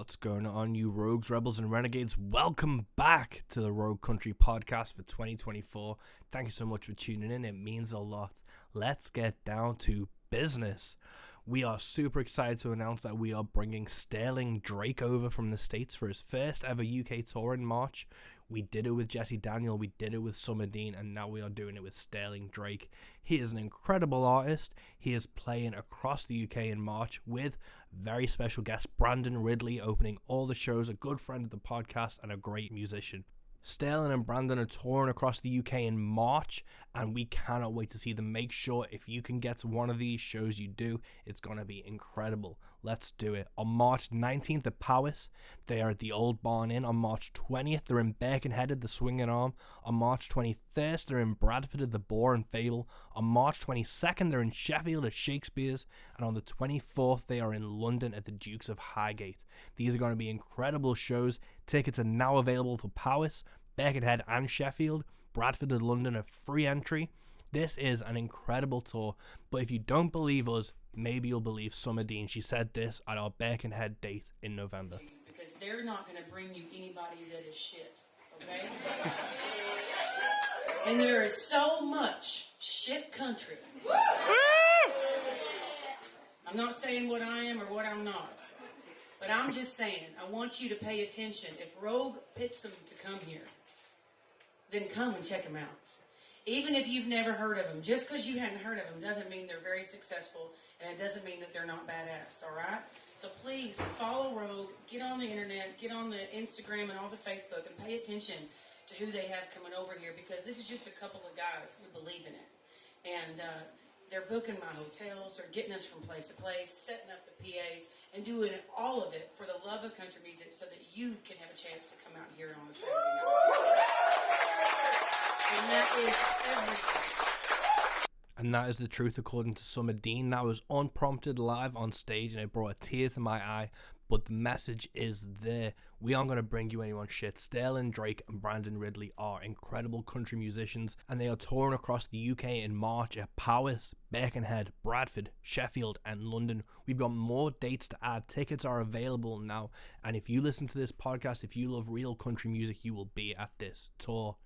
What's going on, you rogues, rebels, and renegades? Welcome back to the Rogue Country podcast for 2024. Thank you so much for tuning in. It means a lot. Let's get down to business. We are super excited to announce that we are bringing Sterling Drake over from the States for his first ever UK tour in March. We did it with Jesse Daniel, we did it with Summer Dean, and now we are doing it with Sterling Drake. He is an incredible artist. He is playing across the UK in March with very special guest Brandon Ridley opening all the shows, a good friend of the podcast and a great musician. Sterling and Brandon are touring across the UK in March, and we cannot wait to see them. Make sure if you can get to one of these shows, you do. It's going to be incredible. Let's do it. On March 19th at Powys, they are at the Old Barn Inn. On March 20th, they're in Birkenhead at the Swinging Arm. On March 21st, they're in Bradford at the Boar and Fable. On March 22nd, they're in Sheffield at Shakespeare's. And on the 24th, they are in London at the Dukes of Highgate. These are going to be incredible shows. Tickets are now available for Powys, Birkenhead and Sheffield. Bradford and London are free entry. This is an incredible tour, but if you don't believe us, maybe you'll believe Summer Dean. She said this at our Birkenhead date in November. Because they're not going to bring you anybody that is shit, okay? And there is so much shit country. I'm not saying what I am or what I'm not, but I'm just saying, I want you to pay attention. If Rogue picks them to come here, then come and check them out. Even if you've never heard of them, just because you hadn't heard of them doesn't mean they're very successful, and it doesn't mean that they're not badass, all right? So please, follow Rogue, get on the internet, get on the Instagram and all the Facebook, and pay attention to who they have coming over here, because this is just a couple of guys who believe in it. And they're booking my hotels, they're getting us from place to place, setting up the PAs, and doing all of it for the love of country music so that you can have a chance to come out here on a Saturday night. And that is everything. And that is the truth according to Summer Dean. That was unprompted live on stage and it brought a tear to my eye. But the message is there. We aren't going to bring you anyone shit. Sterling Drake and Brandon Ridley are incredible country musicians, and they are touring across the UK in March at Powys, Birkenhead, Bradford, Sheffield, and London. We've got more dates to add. Tickets are available now. And if you listen to this podcast, if you love real country music, you will be at this tour.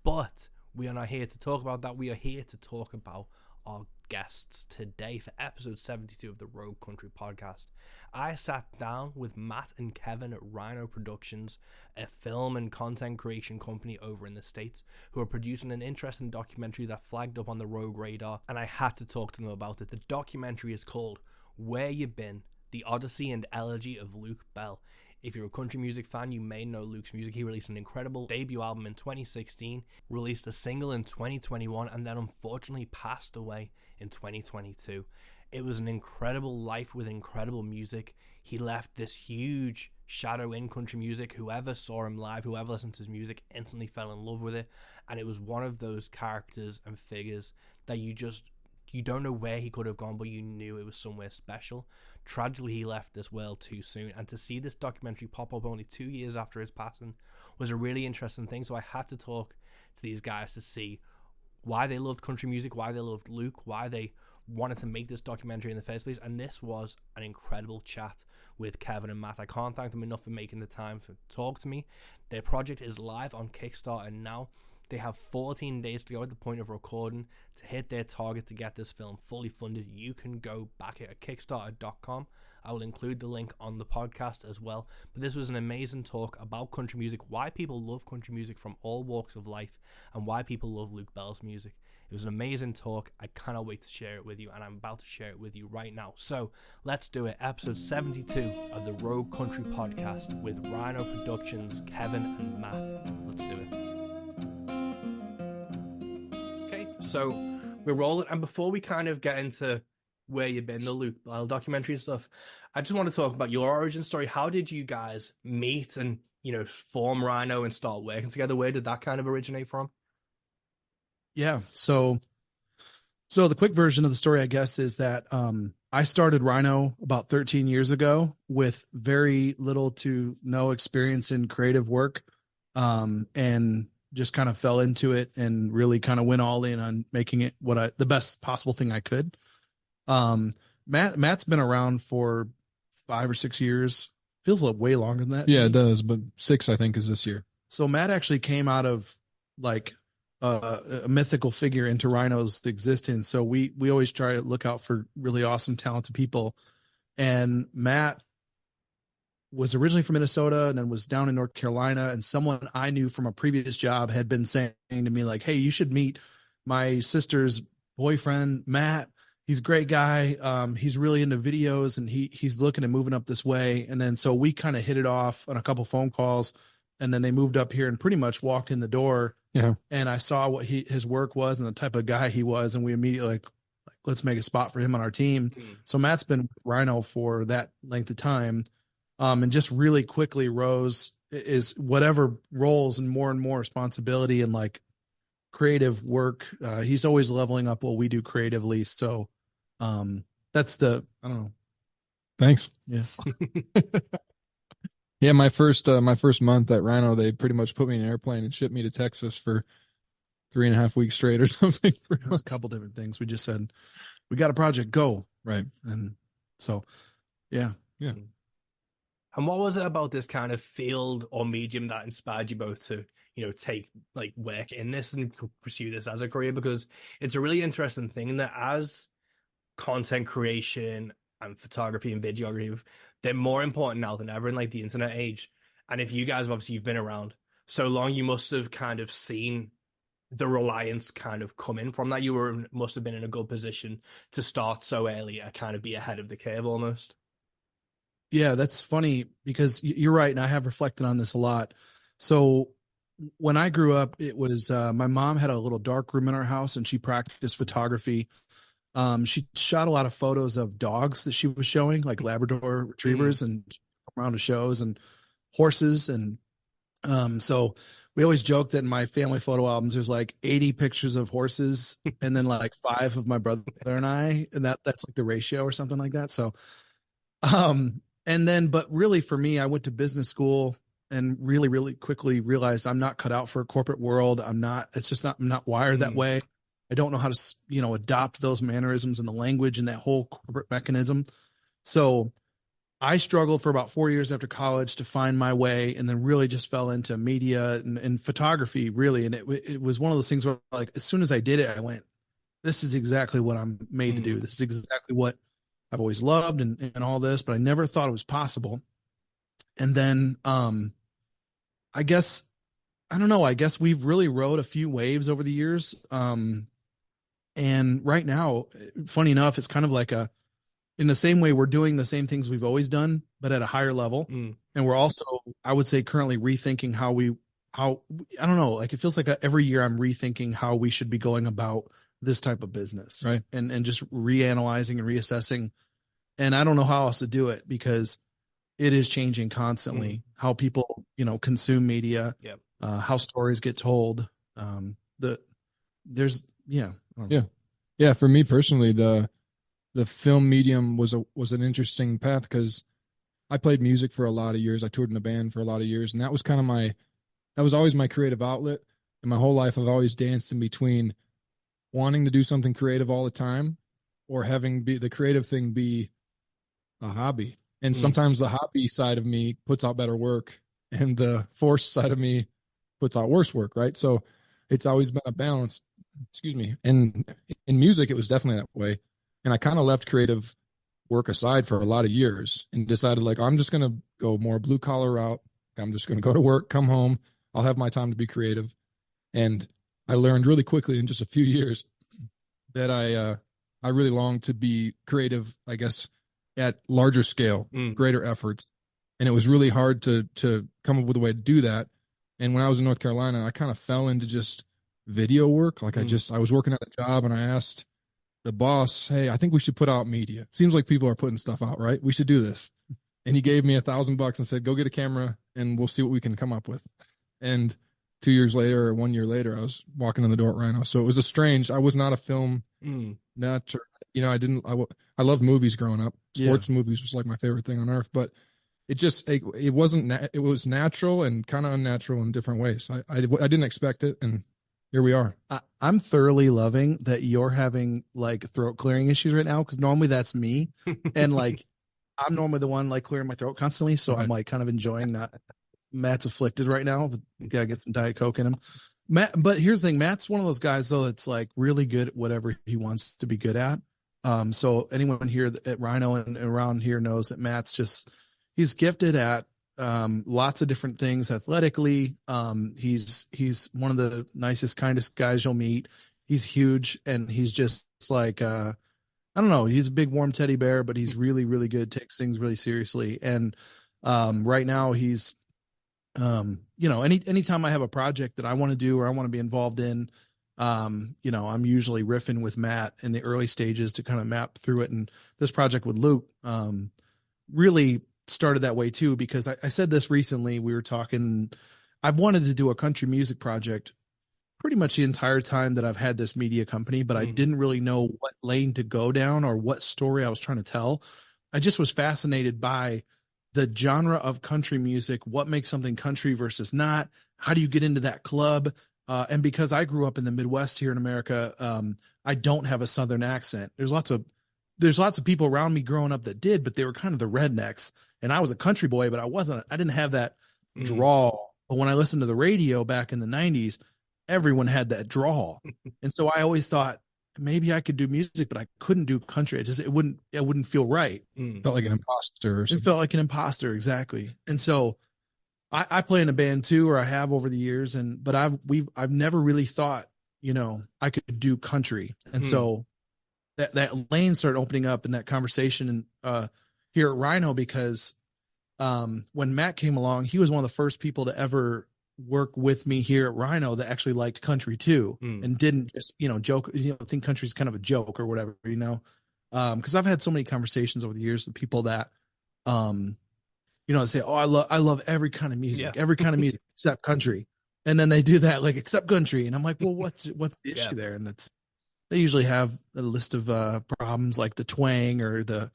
But we are not here to talk about that. We are here to talk about our guests today for episode 72 of the Rogue Country podcast. I sat down with Matt and Kevin at Rhino Productions, a film and content creation company over in the States, who are producing an interesting documentary that flagged up on the Rogue radar, and I had to talk to them about it. The documentary is called Where You Been: The Odyssey and Elegy of Luke Bell. If you're a country music fan, you may know Luke's music. He released an incredible debut album in 2016, released a single in 2021, and then unfortunately passed away in 2022. It was an incredible life with incredible music. He left this huge shadow in country music. Whoever saw him live, whoever listened to his music, instantly fell in love with it. And it was one of those characters and figures that you don't know where he could have gone, but you knew it was somewhere special. Tragically, he left this world too soon, and to see this documentary pop up only 2 years after his passing was a really interesting thing. So I had to talk to these guys to see why they loved country music, why they loved Luke, why they wanted to make this documentary in the first place. And this was an incredible chat with Kevin and Matt. I can't thank them enough for making the time to talk to me. Their project is live on Kickstarter now. They have 14 days to go at the point of recording to hit their target to get this film fully funded. You can go back at Kickstarter.com. I will include the link on the podcast as well. But this was an amazing talk about country music, why people love country music from all walks of life, and why people love Luke Bell's music. It was an amazing talk. I cannot wait to share it with you, and I'm about to share it with you right now. So let's do it. Episode 72 of the Rogue Country podcast with Rhino Productions, Kevin and Matt. Let's do it. So we're rolling, and before we kind of get into where you've been, the Luke Bell documentary and stuff, I just want to talk about your origin story. How did you guys meet and, form Rhino and start working together? Where did that kind of originate from? Yeah. So the quick version of the story, I guess, is that I started Rhino about 13 years ago with very little to no experience in creative work, and just kind of fell into it and really kind of went all in on making it the best possible thing I could. Matt's been around for 5 or 6 years feels like way longer than that. Yeah, it does. But 6, I think, is this year. So Matt actually came out of like a mythical figure into Rhino's existence. So we always try to look out for really awesome, talented people. And Matt was originally from Minnesota and then was down in North Carolina. And someone I knew from a previous job had been saying to me like, hey, you should meet my sister's boyfriend, Matt. He's a great guy. He's really into videos and he's looking at moving up this way. And then, so we kind of hit it off on a couple phone calls, and then they moved up here and pretty much walked in the door. Yeah. And I saw what his work was and the type of guy he was. And we immediately like let's make a spot for him on our team. So Matt's been with Rhino for that length of time. And just really quickly rose is whatever roles and more responsibility and like creative work. He's always leveling up what we do creatively. So that's I don't know. Thanks. Yeah. Yeah, my first month at Rhino, they pretty much put me in an airplane and shipped me to Texas for 3.5 weeks straight or something. That's a couple different things. We just said, we got a project, go. Right. And so, yeah. Yeah. And what was it about this kind of field or medium that inspired you both to, take like work in this and pursue this as a career? Because it's a really interesting thing that as content creation and photography and videography, they're more important now than ever in like the internet age. And if you guys, obviously you've been around so long, you must have kind of seen the reliance kind of come in from that. You must have been in a good position to start so early and kind of be ahead of the curve almost. Yeah, that's funny because you're right. And I have reflected on this a lot. So when I grew up, it was my mom had a little dark room in our house and she practiced photography. She shot a lot of photos of dogs that she was showing, like Labrador retrievers and around to shows and horses. And so we always joke that in my family photo albums, there's like 80 pictures of horses and then like 5 of my brother and I, and that's like the ratio or something like that. So, and then, but really for me, I went to business school and really, really quickly realized I'm not cut out for a corporate world. I'm not wired that way. I don't know how to, adopt those mannerisms and the language and that whole corporate mechanism. So I struggled for about 4 years after college to find my way, and then really just fell into media and photography really. And it was one of those things where like, as soon as I did it, I went, this is exactly what I'm made to do. This is exactly what I've always loved and all this, but I never thought it was possible. And then, I guess we've really rode a few waves over the years. And right now, funny enough, it's kind of like in the same way we're doing the same things we've always done, but at a higher level. And we're also, I would say, currently rethinking how I don't know, like it feels like every year I'm rethinking how we should be going about this type of business. Right. And just reanalyzing and reassessing. And I don't know how else to do it because it is changing constantly how people, consume media, how stories get told. Yeah. For me personally, the film medium was an interesting path because I played music for a lot of years. I toured in a band for a lot of years, and that was always my creative outlet. And my whole life, I've always danced in between wanting to do something creative all the time or having the creative thing be a hobby. And sometimes the hobby side of me puts out better work and the forced side of me puts out worse work. Right. So it's always been a balance. Excuse me. And in music, it was definitely that way. And I kind of left creative work aside for a lot of years and decided like, I'm just going to go more blue collar route. I'm just going to go to work, come home. I'll have my time to be creative. And I learned really quickly in just a few years that I really longed to be creative, I guess, at larger scale, greater efforts. And it was really hard to come up with a way to do that. And when I was in North Carolina, I kind of fell into just video work. Like I was working at a job and I asked the boss, hey, I think we should put out media. Seems like people are putting stuff out, right? We should do this. And he gave me $1,000 and said, go get a camera and we'll see what we can come up with. And 2 years later or 1 year later, I was walking in the door at Rhino. So it was I was not a film nut. I loved movies growing up. Sports movies was like my favorite thing on earth, but it was natural and kind of unnatural in different ways. I didn't expect it. And here we are. I'm thoroughly loving that you're having like throat clearing issues right now. Cause normally that's me. And like, I'm normally the one like clearing my throat constantly, so Okay. I'm like kind of enjoying that. Matt's afflicted right now, but you gotta get some Diet Coke in him. Matt, but here's the thing, Matt's one of those guys though that's like really good at whatever he wants to be good at. So anyone here at Rhino and around here knows that Matt's just he's gifted at lots of different things athletically. He's one of the nicest, kindest guys you'll meet. He's huge and he's just like I don't know, he's a big warm teddy bear, but he's really, really good, takes things really seriously. And right now he's anytime I have a project that I want to do or I want to be involved in, I'm usually riffing with Matt in the early stages to kind of map through it. And this project with Luke really started that way too, because I said this recently, we were talking, I've wanted to do a country music project pretty much the entire time that I've had this media company, but I didn't really know what lane to go down or what story I was trying to tell. I just was fascinated by the genre of country music, what makes something country versus not, how do you get into that club? And because I grew up in the Midwest here in America, I don't have a Southern accent. There's lots of people around me growing up that did, but they were kind of the rednecks. And I was a country boy, but I didn't have that drawl. But when I listened to the radio back in the 90s, everyone had that drawl. And so I always thought maybe I could do music, but I couldn't do country. It wouldn't feel right. Felt like an imposter. It felt like an imposter. Exactly. And so I play in a band too, or I have over the years. But I've never really thought, I could do country. And so that lane started opening up in that conversation here at Rhino, because when Matt came along, he was one of the first people to ever work with me here at Rhino that actually liked country too, and didn't just, joke, think country's kind of a joke or whatever, cause I've had so many conversations over the years with people that, say, oh, I love every kind of music, every kind of music except country. And then they do that, like, except country. And I'm like, well, what's the issue there? And they usually have a list of problems like the twang or the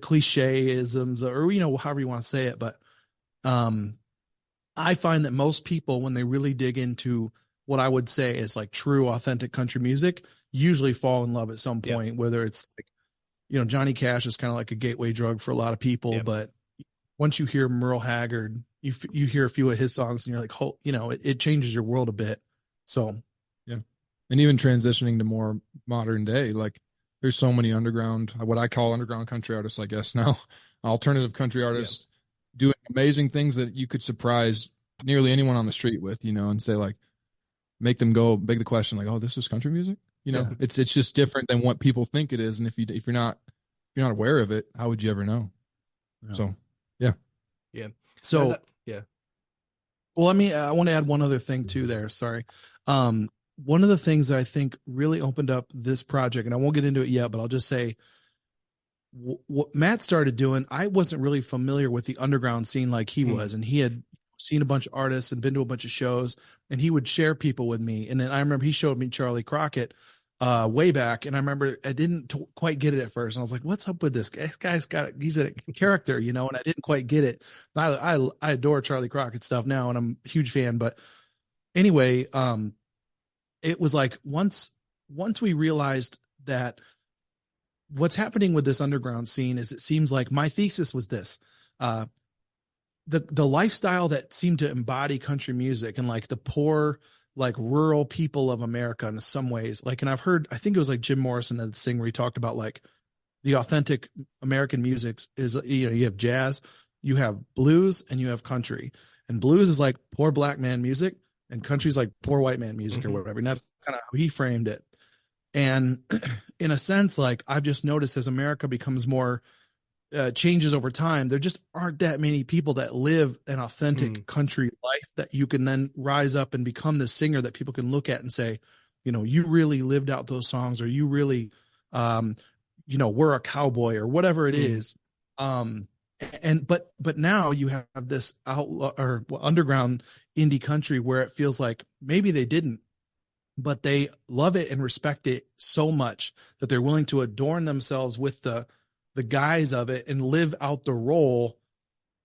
cliche-isms or, however you want to say it. But, I find that most people, when they really dig into what I would say is like true, authentic country music, usually fall in love at some point, whether it's like, Johnny Cash is kind of like a gateway drug for a lot of people. But once you hear Merle Haggard, you hear a few of his songs and you're like, it changes your world a bit. So, yeah. And even transitioning to more modern day, like there's so many what I call underground country artists, I guess now, alternative country artists. Doing amazing things that you could surprise nearly anyone on the street with, and say like, make them go beg the question like, oh, this is country music. It's just different than what people think it is. And if you're not aware of it, how would you ever know? Yeah. So, yeah. Yeah. So, well, I want to add one other thing too there. Sorry. One of the things that I think really opened up this project, and I won't get into it yet, but I'll just say, what Matt started doing, I wasn't really familiar with the underground scene like he was, and he had seen a bunch of artists and been to a bunch of shows, and he would share people with me. And then I remember he showed me Charlie Crockett way back, and I remember I didn't quite get it at first. And I was like, "What's up with this guy? This guy's he's a character, and I didn't quite get it. I adore Charlie Crockett stuff now, and I'm a huge fan. But anyway, it was like once we realized that what's happening with this underground scene is it seems like my thesis was this, the lifestyle that seemed to embody country music and like the poor, like rural people of America in some ways, like, and I think it was like Jim Morrison that thing where he talked about like the authentic American music is, you have jazz, you have blues, and you have country, and blues is like poor black man music and country's like poor white man music or whatever. And that's kind of how he framed it. And in a sense, like I've just noticed as America becomes more changes over time, there just aren't that many people that live an authentic country life that you can then rise up and become this singer that people can look at and say, you really lived out those songs, or you really, were a cowboy or whatever it is. But now you have this outlaw or underground indie country where it feels like maybe they didn't, but they love it and respect it so much that they're willing to adorn themselves with the guise of it and live out the role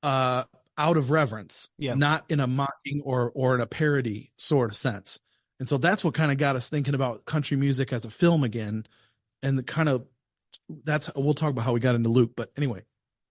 out of reverence, not in a mocking or in a parody sort of sense. And so that's what kind of got us thinking about country music as a film again, and the kind of we'll talk about how we got into Luke, but anyway,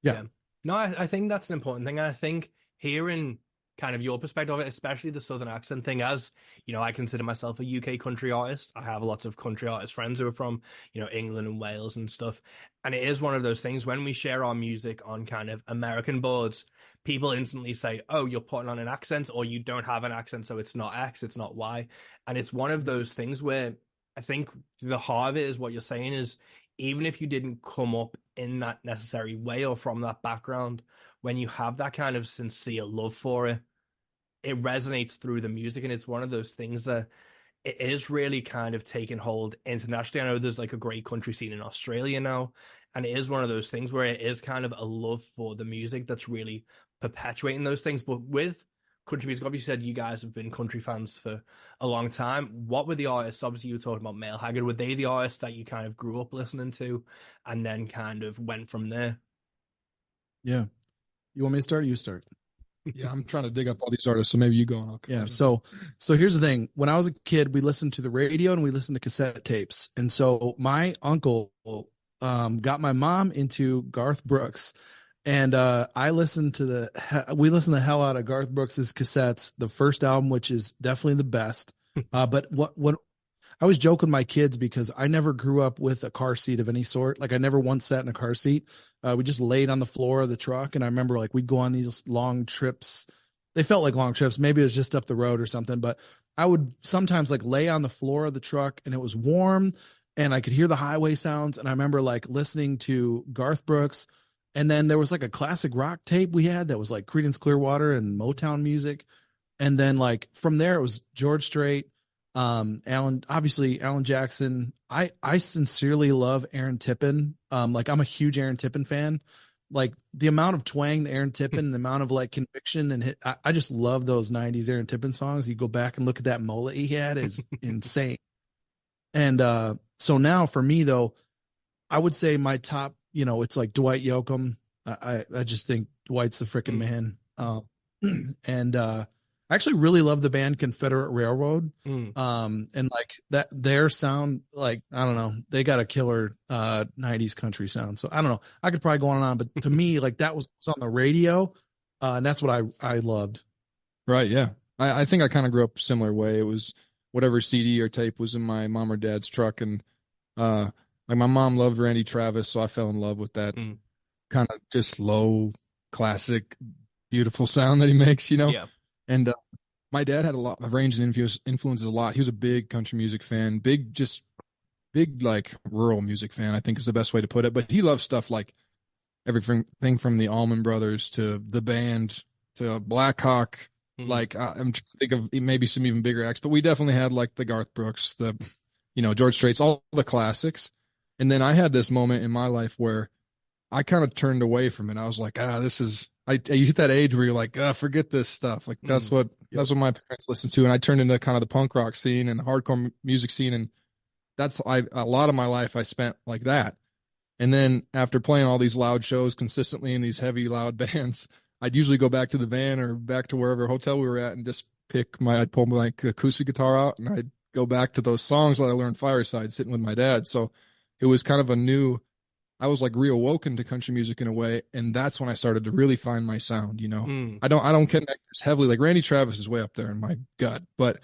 yeah. No, I think that's an important thing. And I think hearing kind of your perspective of it, especially the Southern accent thing, as you know, I consider myself a UK country artist. I have lots of country artist friends who are from, you know, England and Wales and stuff. And it is one of those things when we share our music on kind of American boards, people instantly say, oh, you're putting on an accent, or you don't have an accent, so it's not X, it's not Y. And it's one of those things where I think the heart of it is what you're saying is, even if you didn't come up in that necessary way or from that background, when you have that kind of sincere love for it, it resonates through the music. And it's one of those things that it is really kind of taking hold internationally. I know there's like a great country scene in Australia now, and it is one of those things where it is kind of a love for the music that's really perpetuating those things. But with country music, obviously you said you guys have been country fans for a long time. What were the artists? Obviously you were talking about Mel Haggard. Were they the artists that you kind of grew up listening to and then kind of went from there? Yeah. You want me to start or you start? Yeah, I'm trying to dig up all these artists, so maybe you go on. Yeah. So here's the thing. When I was a kid, we listened to the radio and we listened to cassette tapes. And so my uncle got my mom into Garth Brooks. And we listened the hell out of Garth Brooks's cassettes, the first album, which is definitely the best. But what I always joke with my kids, because I never grew up with a car seat of any sort. Like I never once sat in a car seat. We just laid on the floor of the truck. And I remember like we'd go on these long trips. They felt like long trips. Maybe it was just up the road or something, but I would sometimes like lay on the floor of the truck and it was warm and I could hear the highway sounds. And I remember like listening to Garth Brooks. And then there was like a classic rock tape we had that was like Creedence Clearwater and Motown music. And then like from there it was George Strait, Alan Jackson. I sincerely love Aaron Tippin. Like I'm a huge Aaron Tippin fan. Like the amount of twang that Aaron Tippin, the amount of like conviction and hit, I just love those 90s Aaron Tippin songs. You go back and look at that mullet he had is insane. And so now for me though, I would say my top, it's like Dwight Yoakam. I just think Dwight's the freaking man. And I actually really love the band Confederate Railroad. And like that, their sound, like, I don't know, they got a killer 90s country sound. So I don't know, I could probably go on and on, but to me, like that was on the radio. And that's what I loved. Right. Yeah. I think I kind of grew up a similar way. It was whatever CD or tape was in my mom or dad's truck. And like my mom loved Randy Travis. So I fell in love with that kind of just low, classic, beautiful sound that he makes, Yeah. And my dad had a lot of range and influences a lot. He was a big country music fan, big like rural music fan, I think is the best way to put it. But he loved stuff like everything from the Allman Brothers to the band to Black Hawk. Like I'm trying to think of maybe some even bigger acts, but we definitely had like the Garth Brooks, the George Straits, all the classics. And then I had this moment in my life where I kind of turned away from it. I was like, this is. You hit that age where you're like, forget this stuff. Like that's what my parents listened to. And I turned into kind of the punk rock scene and the hardcore music scene. And that's a lot of my life I spent like that. And then after playing all these loud shows consistently in these heavy, loud bands, I'd usually go back to the van or back to wherever hotel we were at and just I'd pull my acoustic guitar out and I'd go back to those songs that I learned fireside sitting with my dad. So it was kind of I was like reawoken to country music in a way, and that's when I started to really find my sound. I don't connect as heavily. Like Randy Travis is way up there in my gut, but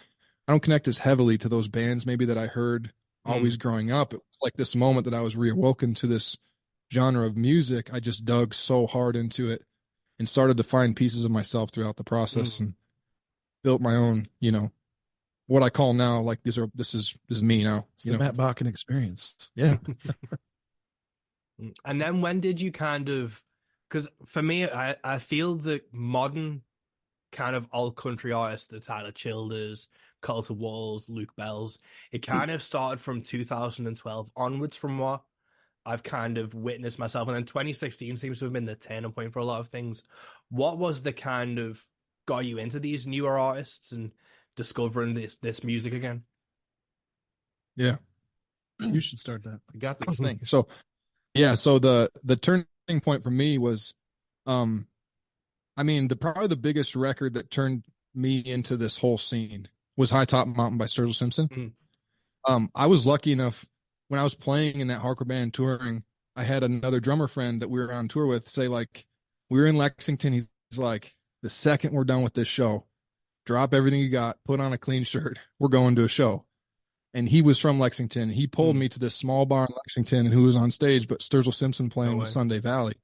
I don't connect as heavily to those bands maybe that I heard always growing up. It was like this moment that I was reawoken to this genre of music. I just dug so hard into it and started to find pieces of myself throughout the process and built my own. What I call now like this is me now. It's the Matt Bakken experience. Yeah. And then when did you because for me, I feel the modern kind of alt country artists, the Tyler Childers, Colter Walls, Luke Bells, it kind of started from 2012 onwards from what I've kind of witnessed myself. And then 2016 seems to have been the turning point for a lot of things. What was the kind of got you into these newer artists and discovering this music again? Yeah. You should start that. I got this thing. So yeah, so the turning point for me was, probably the biggest record that turned me into this whole scene was High Top Mountain by Sturgill Simpson. I was lucky enough when I was playing in that hardcore band touring, I had another drummer friend that we were on tour with say, like, we were in Lexington. He's like, the second we're done with this show, drop everything you got, put on a clean shirt. We're going to a show. And he was from Lexington. He pulled me to this small bar in Lexington, and who was on stage but Sturgill Simpson playing with Sunday Valley.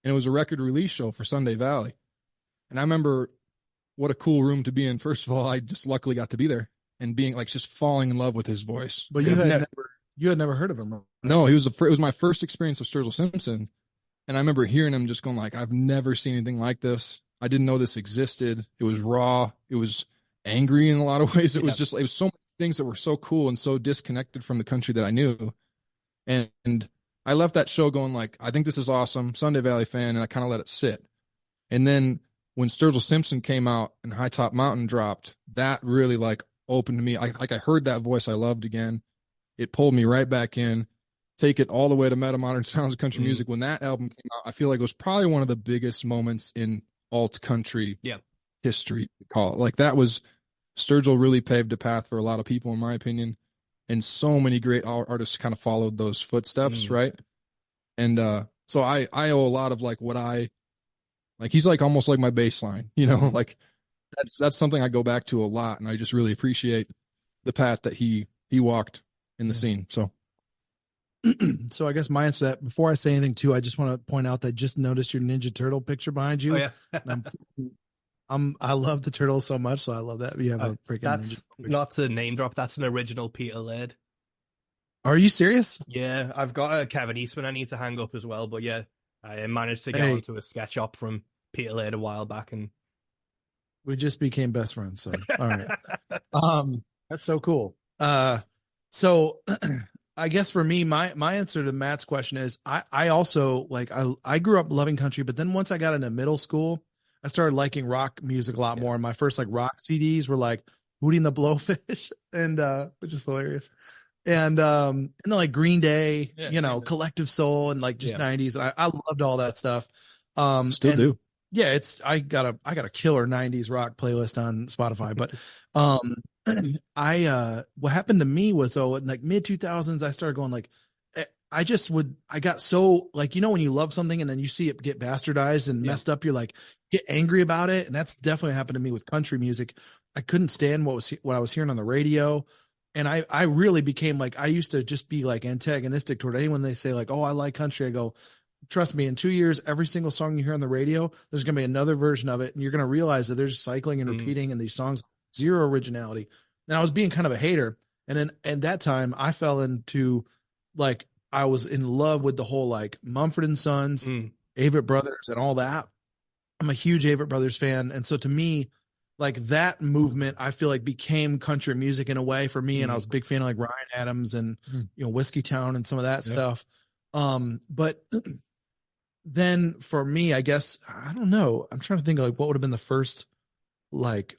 And it was a record release show for Sunday Valley. And I remember what a cool room to be in. First of all, I just luckily got to be there and being like just falling in love with his voice. But you had never heard of him. Right? No, it was my first experience with Sturgill Simpson. And I remember hearing him just going like, I've never seen anything like this. I didn't know this existed. It was raw. It was angry in a lot of ways. It was just, it was so many things that were so cool and so disconnected from the country that I knew. And I left that show going like, I think this is awesome. Sunday Valley fan. And I kind of let it sit. And then when Sturgill Simpson came out and High Top Mountain dropped, that really like opened to me. I heard that voice I loved again. It pulled me right back in. Take it all the way to meta modern sounds of country music. When that album came out, I feel like it was probably one of the biggest moments in alt country history. Call it like that. Was Sturgill really paved a path for a lot of people, in my opinion, and so many great artists kind of followed those footsteps, right? And so I owe a lot of like what I like. He's like almost like my baseline, you know. Like that's something I go back to a lot, and I just really appreciate the path that he walked in the scene. So I guess my answer to that, before I say anything too, I just want to point out that just noticed your Ninja Turtle picture behind you. Oh yeah. I love the turtle so much, so I love that you have a freaking that's Ninja Turtle. Not to name drop, that's an original Peter Laird. Are you serious? Yeah, I've got a Kevin Eastman I need to hang up as well, but yeah, I managed to get onto a sketch up from Peter Laird a while back, and we just became best friends. So all right. That's so cool. So I guess for me, my answer to Matt's question is I also like I grew up loving country, but then once I got into middle school, I started liking rock music a lot more. And my first like rock CDs were like Hootie and the Blowfish, and which is hilarious. And then like Green Day, Collective Soul, and like just 90s. And I loved all that stuff. Still do. Yeah, I got a killer 90s rock playlist on Spotify. But what happened to me was, in like mid 2000s, I started going like, I got so like, when you love something and then you see it get bastardized and messed up, you're like, get angry about it. And that's definitely happened to me with country music. I couldn't stand what I was hearing on the radio. And I really became like, I used to just be like antagonistic toward anyone they say like, oh, I like country. I go, trust me, in 2 years, every single song you hear on the radio, there's going to be another version of it. And you're going to realize that there's cycling and repeating and these songs, zero originality. And I was being kind of a hater. And then at that time I fell into like, I was in love with the whole like Mumford and Sons, Avett Brothers and all that. I'm a huge Avett Brothers fan. And so to me, like that movement, I feel like became country music in a way for me. And I was a big fan of like Ryan Adams and, Whiskey Town and some of that stuff. But then for me, I guess, I don't know. I'm trying to think of like what would have been the first like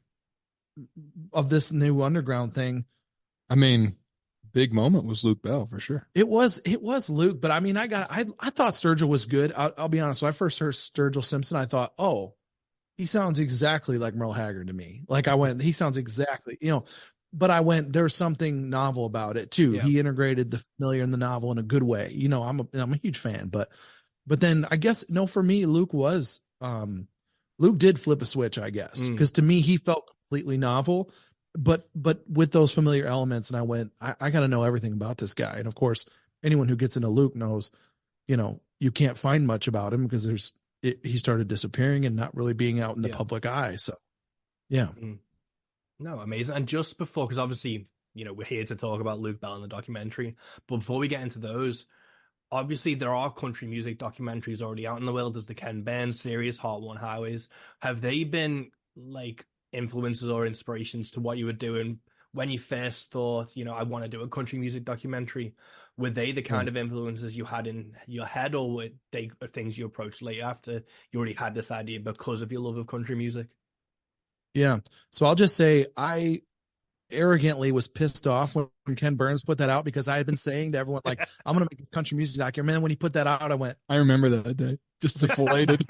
of this new underground thing. I mean, big moment was Luke Bell for sure. It was Luke, but I mean, I thought Sturgill was good. I'll be honest. When I first heard Sturgill Simpson, I thought, oh, he sounds exactly like Merle Haggard to me. Like he sounds exactly, but I went, there's something novel about it too. Yeah. He integrated the familiar and the novel in a good way. I'm a huge fan, but then I guess, for me, Luke did flip a switch, I guess. Cause to me, he felt completely novel, but with those familiar elements. And I went, I got to know everything about this guy. And of course, anyone who gets into Luke knows, you can't find much about him because he started disappearing and not really being out in the public eye. So, yeah. No, amazing. And just before, because obviously, we're here to talk about Luke Bell in the documentary, but before we get into those, obviously there are country music documentaries already out in the world. There's the Ken Burns series, Heart One Highways. Have they been like influences or inspirations to what you were doing when you first thought, I want to do a country music documentary? Were they the kind of influences you had in your head, or were they things you approached later after you already had this idea because of your love of country music? Yeah. So I'll just say I arrogantly was pissed off when Ken Burns put that out, because I had been saying to everyone, like, I'm going to make a country music documentary. And then when he put that out, I went, I remember that day, just deflated.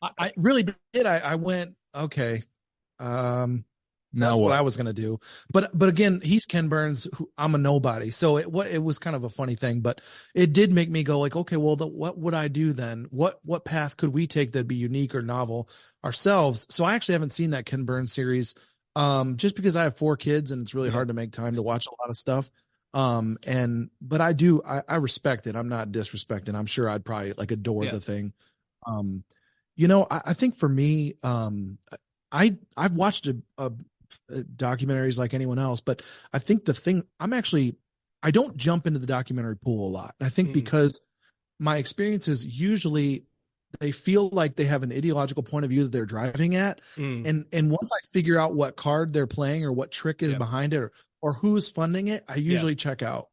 I really did. I went, okay. Now That's what what? I was gonna do. But again, he's Ken Burns. Who, I'm a nobody, so it was kind of a funny thing. But it did make me go like, okay, well, what would I do then? What path could we take that'd be unique or novel ourselves? So I actually haven't seen that Ken Burns series, just because I have 4 kids and it's really hard to make time to watch a lot of stuff. But I respect it. I'm not disrespecting. I'm sure I'd probably like adore the thing. I think for me, I've watched a documentaries like anyone else, but I think the thing I don't jump into the documentary pool a lot. And I think because my experiences usually they feel like they have an ideological point of view that they're driving at. And once I figure out what card they're playing or what trick is behind it or who's funding it, I usually check out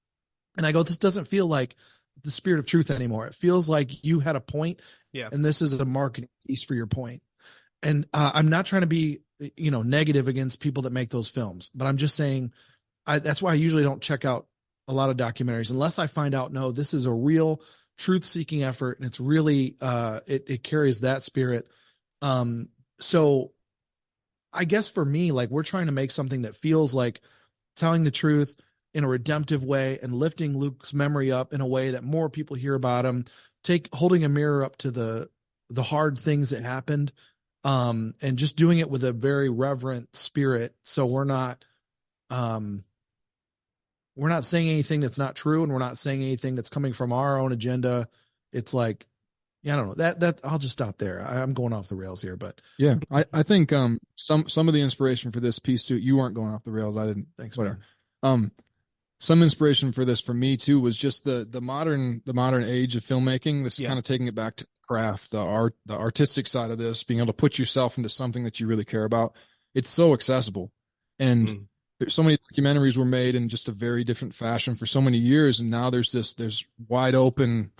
and I go, this doesn't feel like the spirit of truth anymore. It feels like you had a point and this is a marketing piece for your point. And I'm not trying to be, negative against people that make those films, but I'm just saying that's why I usually don't check out a lot of documentaries unless I find out, no, this is a real truth seeking effort. And it's really, it carries that spirit. So I guess for me, like we're trying to make something that feels like telling the truth in a redemptive way and lifting Luke's memory up in a way that more people hear about him, holding a mirror up to the hard things that happened. And just doing it with a very reverent spirit. So we're not saying anything that's not true. And we're not saying anything that's coming from our own agenda. It's like, I don't know that I'll just stop there. I'm going off the rails here, but yeah, I think, some of the inspiration for this piece too, you weren't going off the rails. I didn't. Thanks. Whatever. Some inspiration for this for me too was just the modern age of filmmaking. This kind of taking it back to craft, the artistic side of this, being able to put yourself into something that you really care about. It's so accessible, and there's so many documentaries were made in just a very different fashion for so many years, and now there's wide open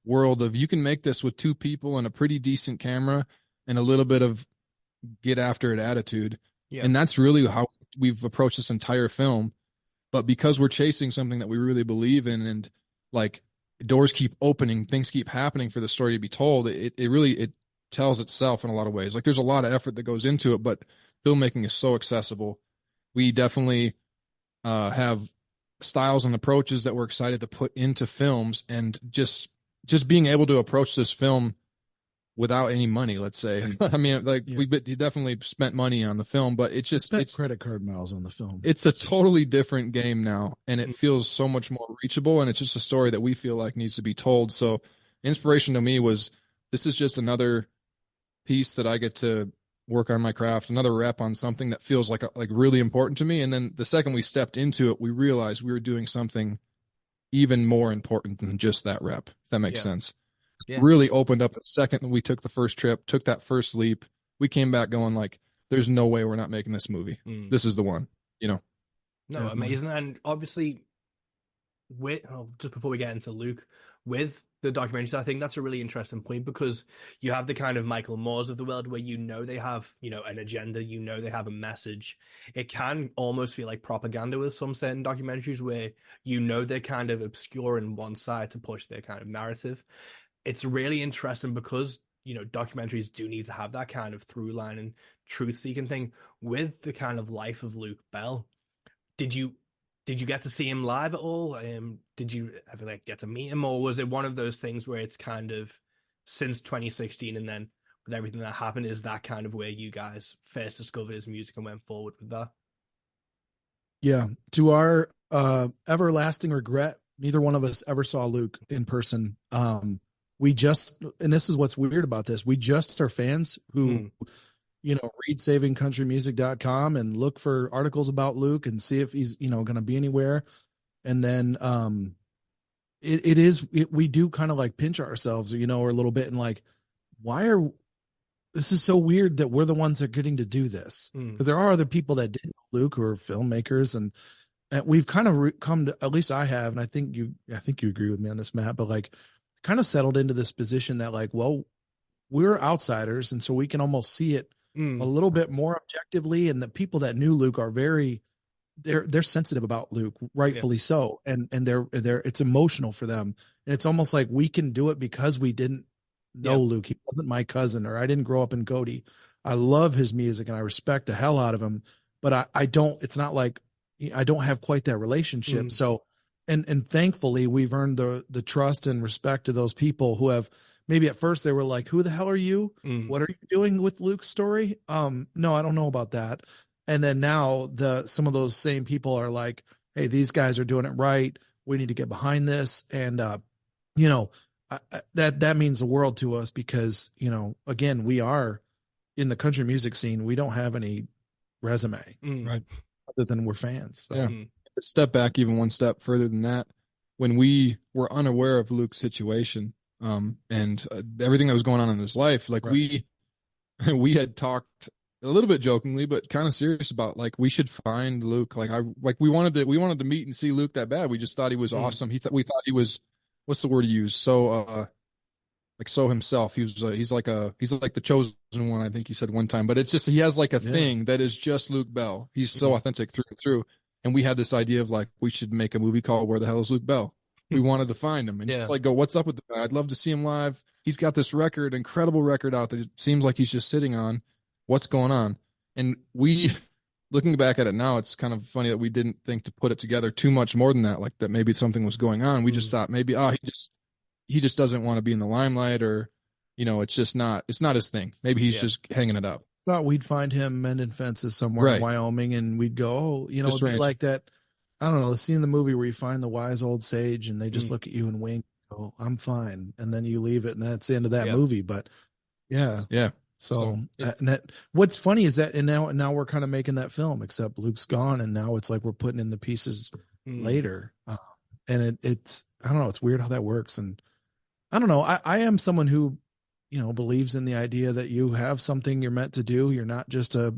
world of you can make this with 2 people and a pretty decent camera and a little bit of get after it attitude, and that's really how we've approached this entire film. But because we're chasing something that we really believe in, and like doors keep opening, things keep happening for the story to be told, it really tells itself in a lot of ways. Like there's a lot of effort that goes into it, but filmmaking is so accessible. We definitely have styles and approaches that we're excited to put into films, and just being able to approach this film without any money, let's say. I mean, like we definitely spent money on the film, but it's credit card miles on the film. It's a totally different game now, and it feels so much more reachable, and it's just a story that we feel like needs to be told. So inspiration to me was, this is just another piece that I get to work on my craft, another rep on something that feels like really important to me. And then the second we stepped into it, we realized we were doing something even more important than just that rep, if that makes sense. Really opened up the second we took the first trip, took that first leap. We came back going like, there's no way we're not making this movie. This is the one, No, amazing. And obviously just before we get into Luke, with the documentaries, I think that's a really interesting point, because you have the kind of Michael Moores of the world where they have, an agenda, they have a message. It can almost feel like propaganda with some certain documentaries where they're kind of obscuring one side to push their kind of narrative. It's really interesting because, documentaries do need to have that kind of through line and truth seeking thing. With the kind of life of Luke Bell, did you get to see him live at all? Did you ever get to meet him, or was it one of those things where it's kind of since 2016, and then with everything that happened, is that kind of where you guys first discovered his music and went forward with that? Yeah. To our everlasting regret, neither one of us ever saw Luke in person. And this is what's weird about this, we just are fans who read savingcountrymusic.com and look for articles about Luke and see if he's going to be anywhere. And then we do kind of like pinch ourselves, or a little bit, and like, this is so weird that we're the ones that are getting to do this, because there are other people that didn't know Luke who are filmmakers, and we've kind of come to, at least I have, and I think you agree with me on this, Matt, but like kind of settled into this position that like, well, we're outsiders, and so we can almost see it a little bit more objectively. And the people that knew Luke are they're sensitive about Luke, rightfully so. And they're it's emotional for them. And it's almost like we can do it because we didn't know Luke. He wasn't my cousin, or I didn't grow up in Cody. I love his music and I respect the hell out of him, but I don't, it's not like I don't have quite that relationship. So, and thankfully we've earned the trust and respect of those people who have, maybe at first they were like, who the hell are you? What are you doing with Luke's story? No, I don't know about that. And then now some of those same people are like, hey, these guys are doing it right. We need to get behind this. And, that means the world to us because, again, we are in the country music scene. We don't have any resume, right? Other than we're fans. So. Yeah. Step back even one step further than that. When we were unaware of Luke's situation, and everything that was going on in his life, like we had talked a little bit jokingly, but kind of serious about like we should find Luke. We wanted to meet and see Luke that bad. We just thought he was awesome. We thought he was, what's the word you use? So so himself. He's like the chosen one. I think he said one time. But it's just he has like a thing that is just Luke Bell. He's so authentic through and through. And we had this idea of like we should make a movie called Where the Hell is Luke Bell? We wanted to find him and just like go, what's up with the guy? I'd love to see him live. He's got this incredible record out that it seems like he's just sitting on. What's going on? And looking back at it now, it's kind of funny that we didn't think to put it together too much more than that, like that maybe something was going on. We just thought maybe, he just doesn't want to be in the limelight, or, it's not his thing. Maybe he's just hanging it up. Thought we'd find him mending fences somewhere in Wyoming, and we'd go, it'd be like that. I don't know, the scene in the movie where you find the wise old sage and they just look at you and wink, go, I'm fine. And then you leave it and that's the end of that movie. But yeah. So what's funny is that, and now we're kind of making that film, except Luke's gone. And now it's like, we're putting in the pieces later. And it's, I don't know, it's weird how that works. And I don't know, I am someone who, believes in the idea that you have something you're meant to do. You're not just a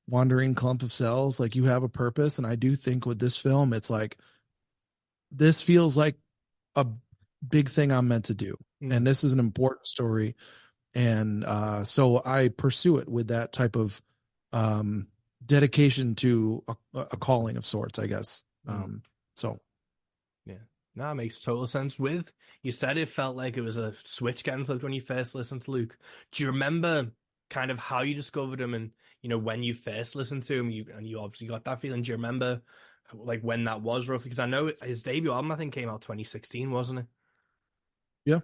wandering clump of cells. Like, you have a purpose. And I do think with this film, it's like, this feels like a big thing I'm meant to do. And this is an important story. And so I pursue it with that type of dedication to a calling of sorts, I guess. No, it makes total sense. You said it felt like it was a switch getting flipped when you first listened to Luke. Do you remember kind of how you discovered him, and when you first listened to him, you obviously got that feeling? Do you remember like when that was roughly? Because I know his debut album, I think, came out 2016, wasn't it? Yeah.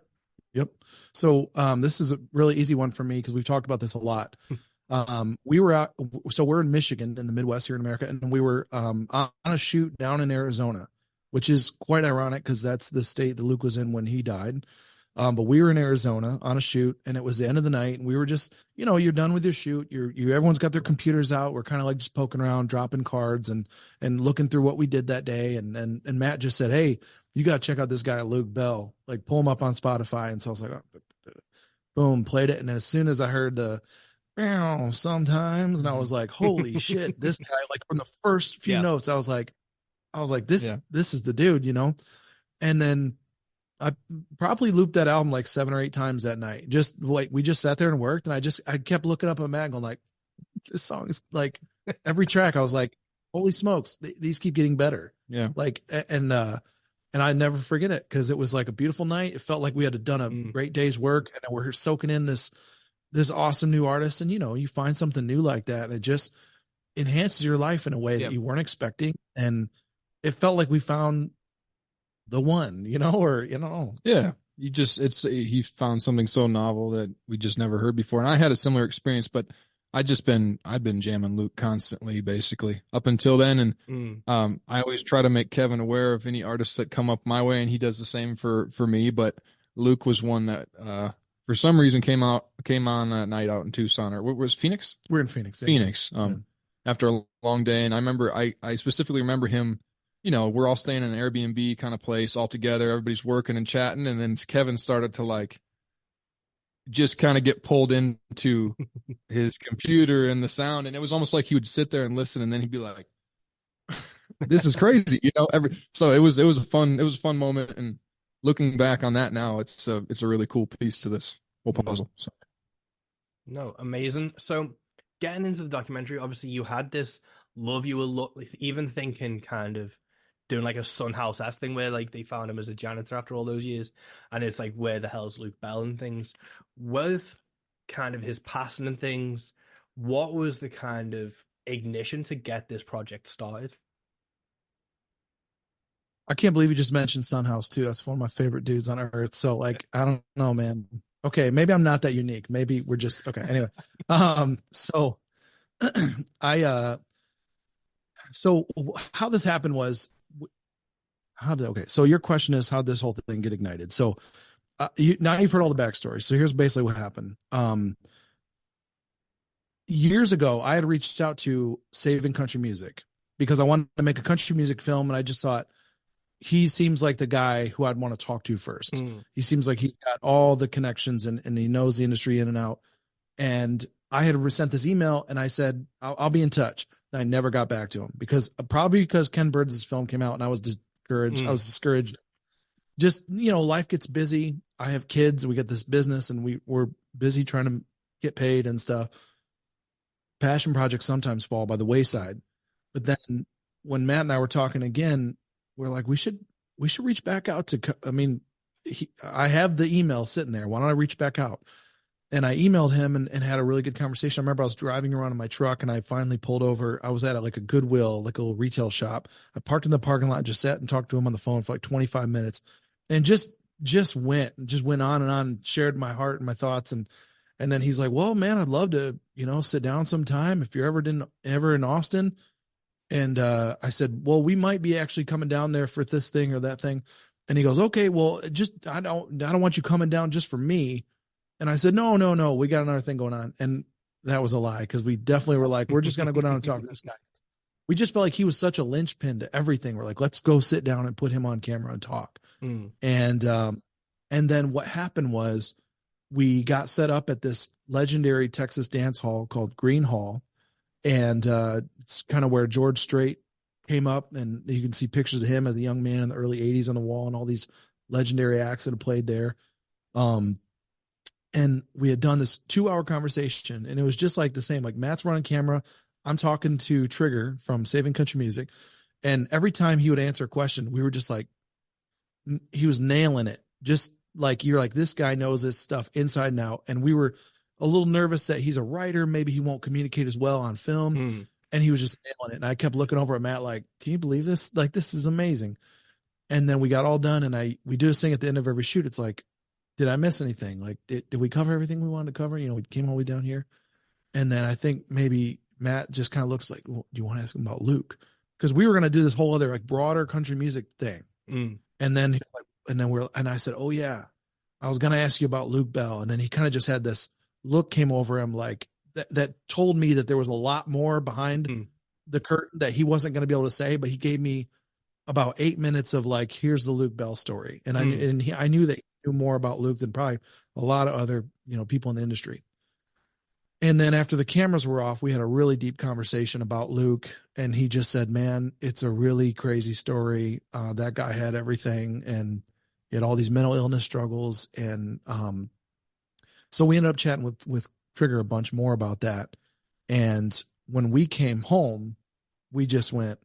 Yep. So this is a really easy one for me because we've talked about this a lot. We're in Michigan in the Midwest here in America, and we were on a shoot down in Arizona, which is quite ironic because that's the state that Luke was in when he died. But we were in Arizona on a shoot, and it was the end of the night, and we were just, you're done with your shoot. Everyone's got their computers out. We're kind of like just poking around, dropping cards and looking through what we did that day. And Matt just said, hey, you got to check out this guy, Luke Bell, like pull him up on Spotify. And so I was like, boom, played it. And then as soon as I heard the sometimes, and I was like, holy shit, this guy, like from the first few notes, I was like, this is the dude, and then I probably looped that album like 7 or 8 times that night. Just like, we just sat there and worked. And I kept looking up at Matt going like, this song is like, every track I was like, holy smokes, these keep getting better. Yeah. Like, and I never forget it because it was like a beautiful night. It felt like we had done a great day's work, and we're soaking in this awesome new artist. And, you find something new like that, and it just enhances your life in a way that you weren't expecting. And it felt like we found the one, Yeah. He found something so novel that we just never heard before. And I had a similar experience, but I've been jamming Luke constantly, basically up until then. And I always try to make Kevin aware of any artists that come up my way, and he does the same for me. But Luke was one that, for some reason came on that night out in Tucson, or what was Phoenix? We're in Phoenix. Yeah. Phoenix. After a long day. And I remember, I specifically remember him, we're all staying in an Airbnb kind of place all together. Everybody's working and chatting. And then Kevin started to like just kind of get pulled into his computer and the sound. And it was almost like he would sit there and listen. And then he'd be like, this is crazy. So it was a fun moment. And looking back on that now, it's a really cool piece to this whole puzzle. So. No, amazing. So getting into the documentary, obviously you had this love, you were even thinking kind of doing like a Son House-esque thing where like they found him as a janitor after all those years, and it's like, where the hell's Luke Bell and things. With kind of his passing and things, what was the kind of ignition to get this project started? I can't believe you just mentioned Sunhouse too. That's one of my favorite dudes on earth. So like, I don't know, man. Okay, maybe I'm not that unique. Maybe we're just okay. Anyway, so I so how this happened was okay. So your question is how this whole thing get ignited. So now you've heard all the backstory. So here's basically what happened. Years ago, I had reached out to Saving Country Music because I wanted to make a country music film, and I just thought he seems like the guy who I'd want to talk to first. He seems like he's got all the connections and he knows the industry in and out. And I had sent this email and I said, I'll be in touch. And I never got back to him probably because Ken Burns' film came out and I was discouraged. I was discouraged. Just, life gets busy. I have kids. We get this business and we're busy trying to get paid and stuff. Passion projects sometimes fall by the wayside. But then when Matt and I were talking again, we're like, we should reach back out to, I have the email sitting there. Why don't I reach back out? And I emailed him and had a really good conversation. I remember I was driving around in my truck and I finally pulled over. I was at like a Goodwill, like a little retail shop. I parked in the parking lot and just sat and talked to him on the phone for like 25 minutes and just went on and on, shared my heart and my thoughts. And then he's like, well, man, I'd love to, sit down sometime if you're ever in Austin. And I said, well, we might be actually coming down there for this thing or that thing. And he goes, okay, well, I don't want you coming down just for me. And I said, no, we got another thing going on. And that was a lie because we definitely were like, we're just going to go down and talk to this guy. We just felt like he was such a linchpin to everything. We're like, let's go sit down and put him on camera and talk. And then what happened was we got set up at this legendary Texas dance hall called Green Hall. And it's kind of where George Strait came up, and you can see pictures of him as a young man in the early 80s on the wall and all these legendary acts that have played there. And we had done this 2-hour conversation, and it was just like the same, like Matt's running camera. I'm talking to Trigger from Saving Country Music. And every time he would answer a question, we were just like, he was nailing it. Just like, you're like, this guy knows this stuff inside and out. And we were a little nervous that he's a writer. Maybe he won't communicate as well on film. And he was just nailing it. And I kept looking over at Matt like, can you believe this? Like, this is amazing. And then we got all done. And we do this thing at the end of every shoot. It's like, did I miss anything? Like, did we cover everything we wanted to cover? We came all the way down here. And then I think maybe Matt just kind of looks like, well, do you want to ask him about Luke? Because we were going to do this whole other like broader country music thing. And then I said, oh yeah, I was going to ask you about Luke Bell. And then he kind of just had this look came over him like that told me that there was a lot more behind the curtain that he wasn't going to be able to say, but he gave me about 8 minutes of like, here's the Luke Bell story. And I knew that he knew more about Luke than probably a lot of other, people in the industry. And then after the cameras were off, we had a really deep conversation about Luke. And he just said, man, it's a really crazy story. That guy had everything and he had all these mental illness struggles. And, so we ended up chatting with Trigger a bunch more about that. And when we came home, we just went,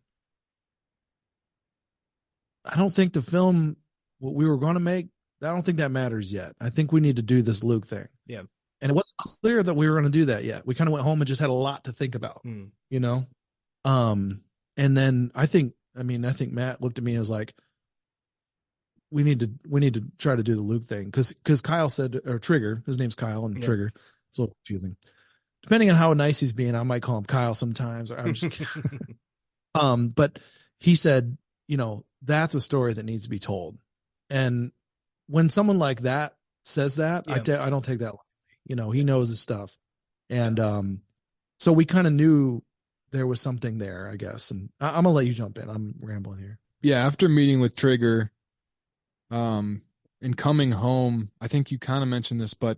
I don't think the film, what we were going to make, I don't think that matters yet. I think we need to do this Luke thing. Yeah. And it wasn't clear that we were going to do that yet. We kind of went home and just had a lot to think about, And then I think Matt looked at me and was like, we need to try to do the Luke thing. Cause Kyle said, or Trigger, his name's Kyle and Trigger. It's a little confusing. Depending on how nice he's being, I might call him Kyle sometimes, or I'm just kidding. But he said, that's a story that needs to be told. And when someone like that says that, I don't take that lightly. He knows his stuff. And so we kind of knew there was something there, I guess. And I'm gonna let you jump in. I'm rambling here. Yeah. After meeting with Trigger, and coming home, I think you kind of mentioned this, but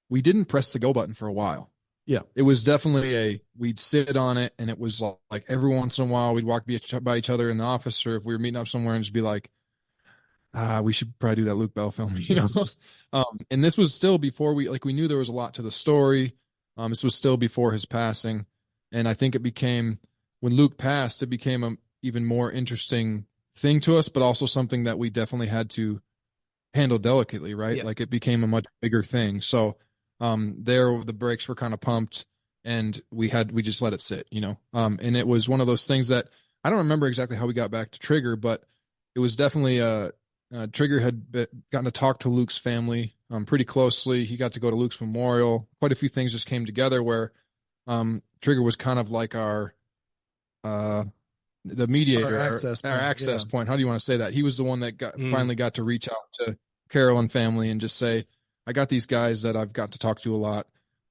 we didn't press the go button for a while. Yeah. It was definitely we'd sit on it, and it was like every once in a while we'd walk by each other in the office, or if we were meeting up somewhere, and just be like, we should probably do that Luke Bell film, and this was still before we knew there was a lot to the story. This was still before his passing. And I think it became, when Luke passed, it became an even more interesting thing to us, but also something that we definitely had to handle delicately, right? Yeah. Like it became a much bigger thing. So there the brakes were kind of pumped. and we just let it sit, and it was one of those things that I don't remember exactly how we got back to Trigger, but it was definitely Trigger had gotten to talk to Luke's family pretty closely. He got to go to Luke's memorial. Quite a few things just came together where Trigger was kind of like our the mediator, our access point. How do you want to say that? He was the one that finally got to reach out to Carol and family and just say, I got these guys that I've got to talk to a lot.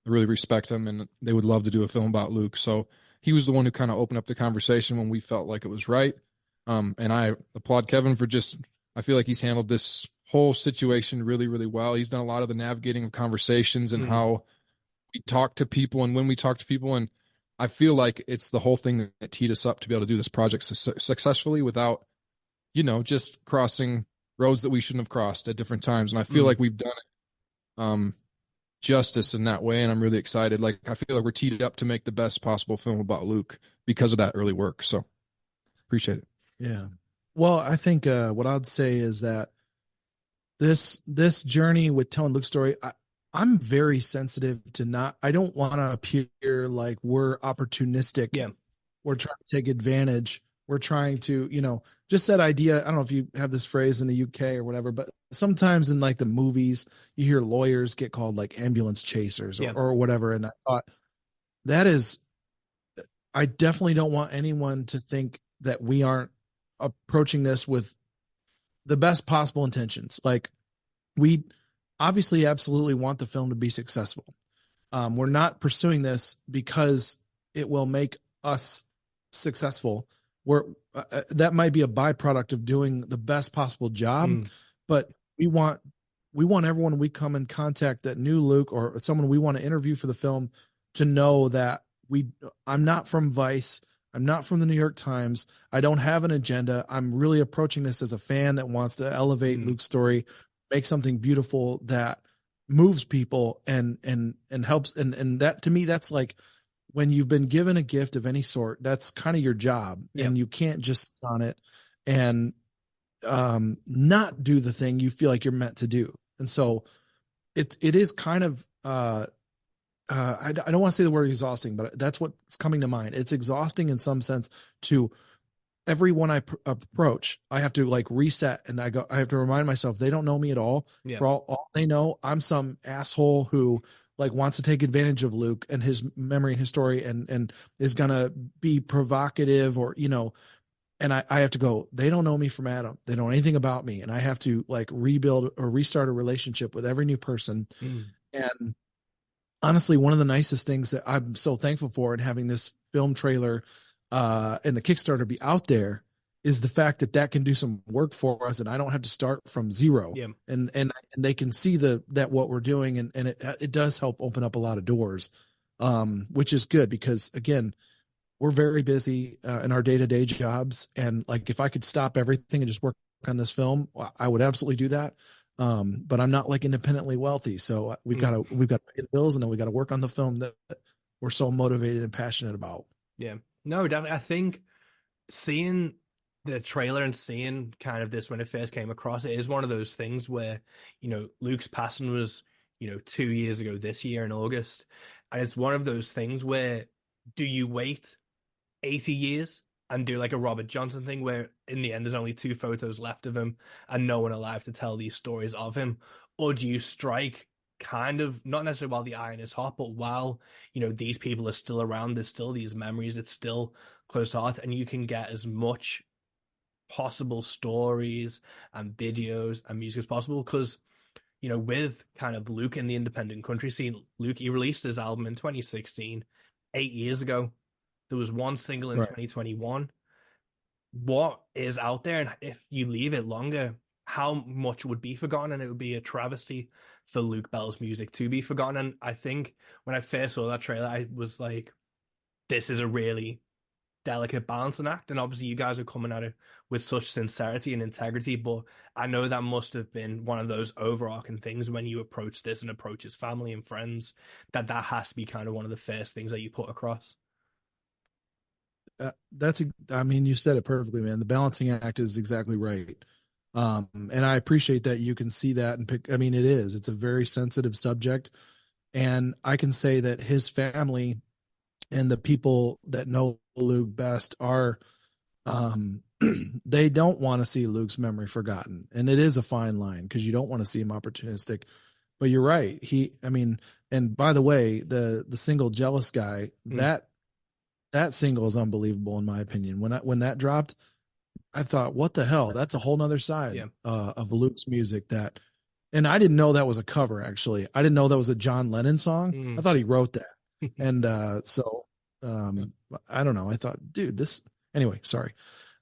I really respect them, and they would love to do a film about Luke. So he was the one who kind of opened up the conversation when we felt like it was right. And I applaud Kevin for I feel like he's handled this whole situation really, really well. He's done a lot of the navigating of conversations and how we talk to people and when we talk to people. And I feel like it's the whole thing that teed us up to be able to do this project successfully without, just crossing roads that we shouldn't have crossed at different times. And I feel like we've done it justice in that way, and I'm really excited. Like, I feel like we're teed up to make the best possible film about Luke because of that early work. So appreciate it. Yeah. Well, I think what I'd say is that this journey with telling Luke's story, I'm very sensitive to I don't want to appear like we're opportunistic. Yeah. We're trying to take advantage. We're trying to, just that idea. I don't know if you have this phrase in the UK or whatever, but sometimes in like the movies, you hear lawyers get called like ambulance chasers or whatever. And I thought I definitely don't want anyone to think that we aren't approaching this with the best possible intentions. Like, we obviously absolutely want the film to be successful. We're not pursuing this because it will make us successful. That might be a byproduct of doing the best possible job, but we want everyone we come in contact that knew Luke or someone we want to interview for the film to know that I'm not from Vice. I'm not from the New York Times. I don't have an agenda. I'm really approaching this as a fan that wants to elevate Luke's story, make something beautiful that moves people and helps. And that, to me, that's like, when you've been given a gift of any sort, that's kind of your job, and you can't just sit on it and not do the thing you feel like you're meant to do. And so it is kind of, I don't want to say the word exhausting, but that's what's coming to mind. It's exhausting in some sense to everyone I approach. I have to like reset, and I have to remind myself they don't know me at all. Yeah. For all they know, I'm some asshole who like wants to take advantage of Luke and his memory and his story and is going to be provocative or, and I have to go, they don't know me from Adam. They don't know anything about me. And I have to like rebuild or restart a relationship with every new person. And honestly, one of the nicest things that I'm so thankful for in having this film trailer and the Kickstarter be out there is the fact that can do some work for us, and I don't have to start from zero. Yeah. And they can see that what we're doing, and it does help open up a lot of doors, which is good because, again, we're very busy in our day-to-day jobs, and like if I could stop everything and just work on this film, I would absolutely do that. But I'm not like independently wealthy, so we've got to pay the bills, and then we got to work on the film that we're so motivated and passionate about. Yeah, no, definitely. I think seeing the trailer and seeing kind of this when it first came across, it is one of those things where, Luke's passing was, 2 years ago this year in August. And it's one of those things where, do you wait 80 years and do like a Robert Johnson thing where in the end there's only 2 photos left of him and no one alive to tell these stories of him? Or do you strike kind of, not necessarily while the iron is hot, but while, these people are still around, there's still these memories, it's still close to heart, and you can get as much possible stories and videos and music as possible? Because with kind of Luke in the independent country scene, he released his album in 2016, 8 years ago. There was one single in 2021. What is out there, and if you leave it longer, how much would be forgotten? And it would be a travesty for Luke Bell's music to be forgotten. And I think when I first saw that trailer, I was like, this is a really delicate balancing act. And obviously you guys are coming at it with such sincerity and integrity, but I know that must have been one of those overarching things when you approach this and approach his family and friends, that has to be kind of one of the first things that you put across. You said it perfectly, man. The balancing act is exactly right. And I appreciate that you can see that and it's a very sensitive subject. And I can say that his family and the people that know Luke best are, they don't want to see Luke's memory forgotten. And it is a fine line because you don't want to see him opportunistic. But you're right. And by the way, the single Jealous Guy, that single is unbelievable in my opinion. When that dropped, I thought, what the hell? That's a whole nother side of Luke's music and I didn't know that was a cover, actually. I didn't know that was a John Lennon song. I thought he wrote that. And so I don't know. I thought, dude, anyway, sorry.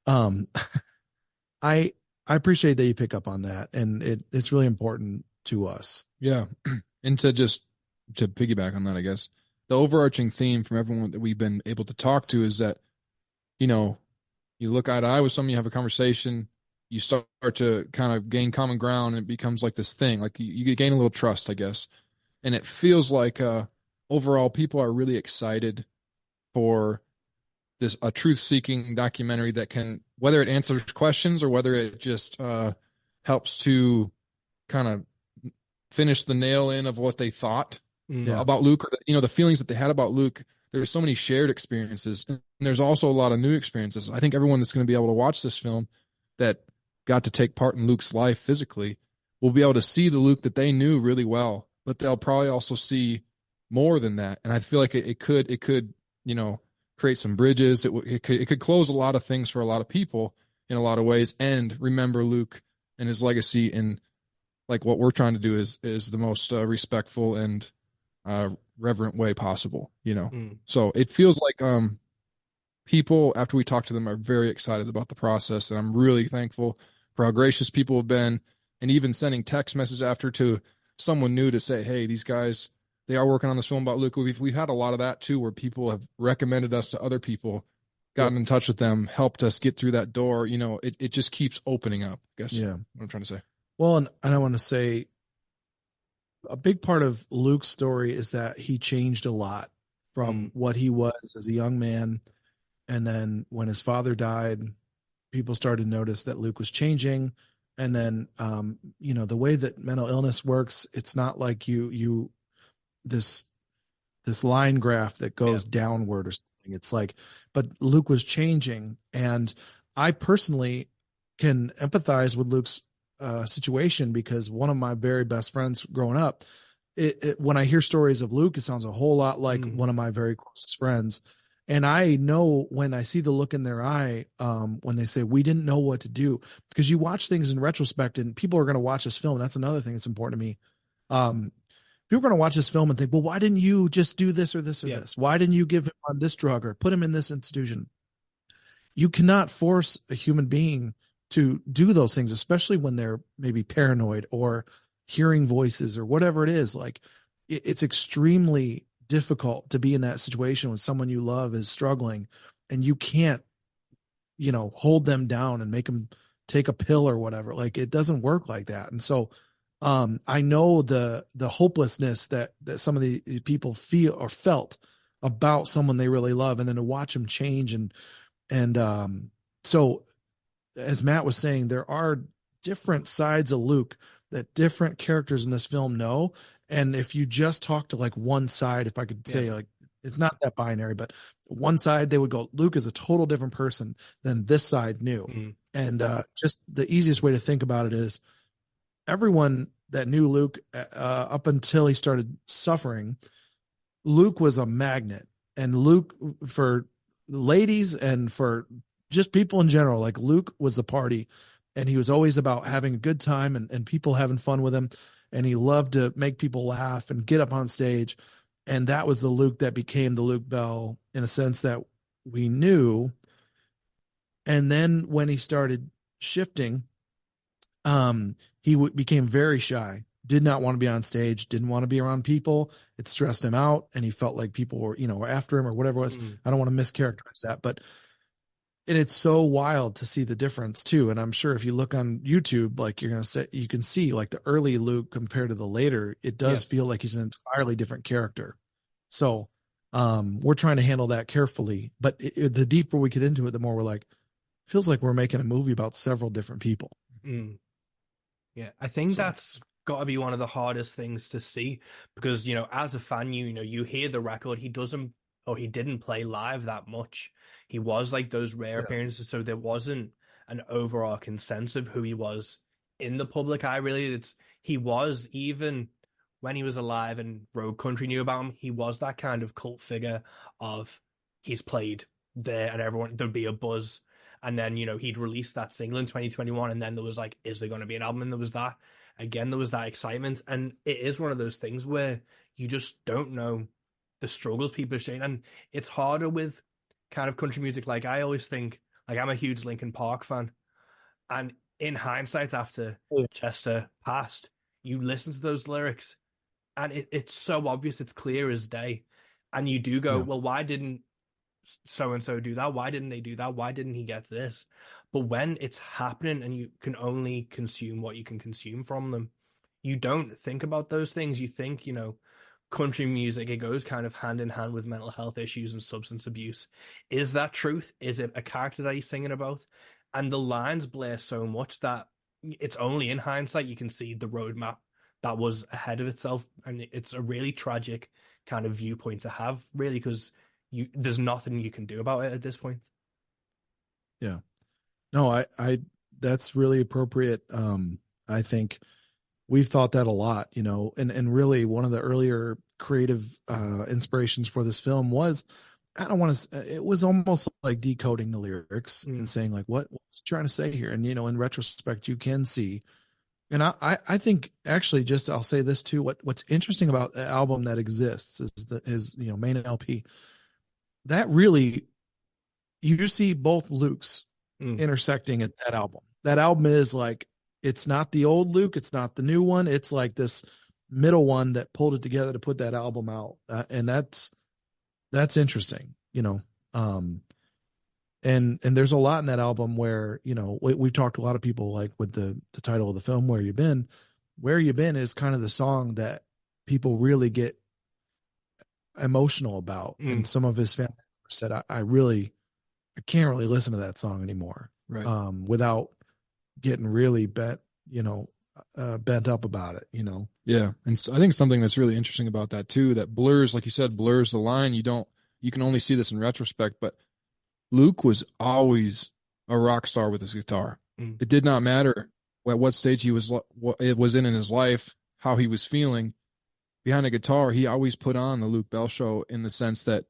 I appreciate that you pick up on that, and it's really important to us. Yeah. And to piggyback on that, I guess the overarching theme from everyone that we've been able to talk to is that, you look eye to eye with someone, you have a conversation, you start to kind of gain common ground, and it becomes like this thing, like you gain a little trust, I guess. And it feels like overall people are really excited for a truth-seeking documentary that can, whether it answers questions or whether it just helps to kind of finish the nail in of what they thought about Luke, or the feelings that they had about Luke. There's so many shared experiences, and there's also a lot of new experiences. I think everyone that's going to be able to watch this film that got to take part in Luke's life physically will be able to see the Luke that they knew really well, but they'll probably also see more than that. And I feel like it could create some bridges. It could close a lot of things for a lot of people in a lot of ways, and remember Luke and his legacy in like what we're trying to do is the most respectful and reverent way possible, So it feels like people, after we talk to them, are very excited about the process, and I'm really thankful for how gracious people have been, and even sending text messages after to someone new to say, hey, these guys, they are working on this film about Luke. We've had a lot of that too, where people have recommended us to other people, gotten in touch with them, helped us get through that door. It just keeps opening up, I guess. Yeah. What I'm trying to say. Well, and I want to say a big part of Luke's story is that he changed a lot from what he was as a young man. And then when his father died, people started to notice that Luke was changing. And then, the way that mental illness works, it's not like this line graph that goes downward or something. It's like, but Luke was changing. And I personally can empathize with Luke's situation, because one of my very best friends growing up, when I hear stories of Luke, it sounds a whole lot like one of my very closest friends. And I know when I see the look in their eye, when they say, we didn't know what to do, because you watch things in retrospect, and people are going to watch this film. That's another thing that's important to me. People are going to watch this film and think, well, why didn't you just do this or this or this? Why didn't you give him on this drug or put him in this institution? You cannot force a human being to do those things, especially when they're maybe paranoid or hearing voices or whatever it is. Like, it's extremely difficult to be in that situation when someone you love is struggling, and you can't, hold them down and make them take a pill or whatever. Like, it doesn't work like that. And so, I know the hopelessness that some of these people feel or felt about someone they really love, and then to watch them change. So as Matt was saying, there are different sides of Luke that different characters in this film know. And if you just talk to like one side, if I could say, like, it's not that binary, but one side, they would go, Luke is a total different person than this side knew. And just the easiest way to think about it is, everyone that knew Luke up until he started suffering, Luke was a magnet. And Luke, for ladies and for just people in general, like, Luke was a party, and he was always about having a good time and people having fun with him. And he loved to make people laugh and get up on stage. And that was the Luke that became the Luke Bell, in a sense, that we knew. And then when he started shifting, he became very shy, did not want to be on stage, didn't want to be around people. It stressed him out, and he felt like people were after him or whatever it was. I don't want to mischaracterize that, but it's so wild to see the difference too. And I'm sure if you look on YouTube, like, you can see like the early Luke compared to the later, it does feel like he's an entirely different character. So we're trying to handle that carefully, but the deeper we get into it, the more we're like, feels like we're making a movie about several different people. Yeah, I think that's got to be one of the hardest things to see, because as a fan, you hear the record, he doesn't or he didn't play live that much. He was like those rare Yeah. appearances, so there wasn't an overarching sense of who he was in the public eye. Really, he was, even when he was alive and Rogue Country knew about him, he was that kind of cult figure of he's played there and everyone, there'd be a buzz. And then, he'd released that single in 2021, and then there was like, is there going to be an album? And there was that. Again, there was that excitement. And it is one of those things where you just don't know the struggles people are saying. And it's harder with kind of country music. Like, I always think, like, I'm a huge Linkin Park fan. And in hindsight, after Chester passed, you listen to those lyrics and it's so obvious, it's clear as day. And you do go, well, why didn't so and so do that? Why didn't they do that? Why didn't he get this? But when it's happening and you can only consume what you can consume from them, you don't think about those things. You think, country music, it goes kind of hand in hand with mental health issues and substance abuse. Is that truth? Is it a character that he's singing about? And the lines blur so much that it's only in hindsight you can see the roadmap that was ahead of itself. And it's a really tragic kind of viewpoint to have, really, because there's nothing you can do about it at this point. Yeah. No, I that's really appropriate. I think we've thought that a lot, and really one of the earlier creative inspirations for this film was, I don't want to, it was almost like decoding the lyrics and saying like, what's he trying to say here? And, in retrospect, you can see, and I think actually I'll say this too. What's interesting about the album that exists is main LP, that really, you see both Lukes intersecting at that album. That album is like, it's not the old Luke, it's not the new one. It's like this middle one that pulled it together to put that album out. And that's interesting, and there's a lot in that album where, we've talked to a lot of people, like with the title of the film, Where You Been is kind of the song that people really get emotional about. And some of his family said, I can't really listen to that song anymore. Right. Without getting really bent up about it, Yeah. And so I think something that's really interesting about that too, that blurs, like you said, blurs the line. You can only see this in retrospect, but Luke was always a rock star with his guitar. It did not matter at what stage he was, what it was in his life, how he was feeling behind a guitar. He always put on the Luke Bell show, in the sense that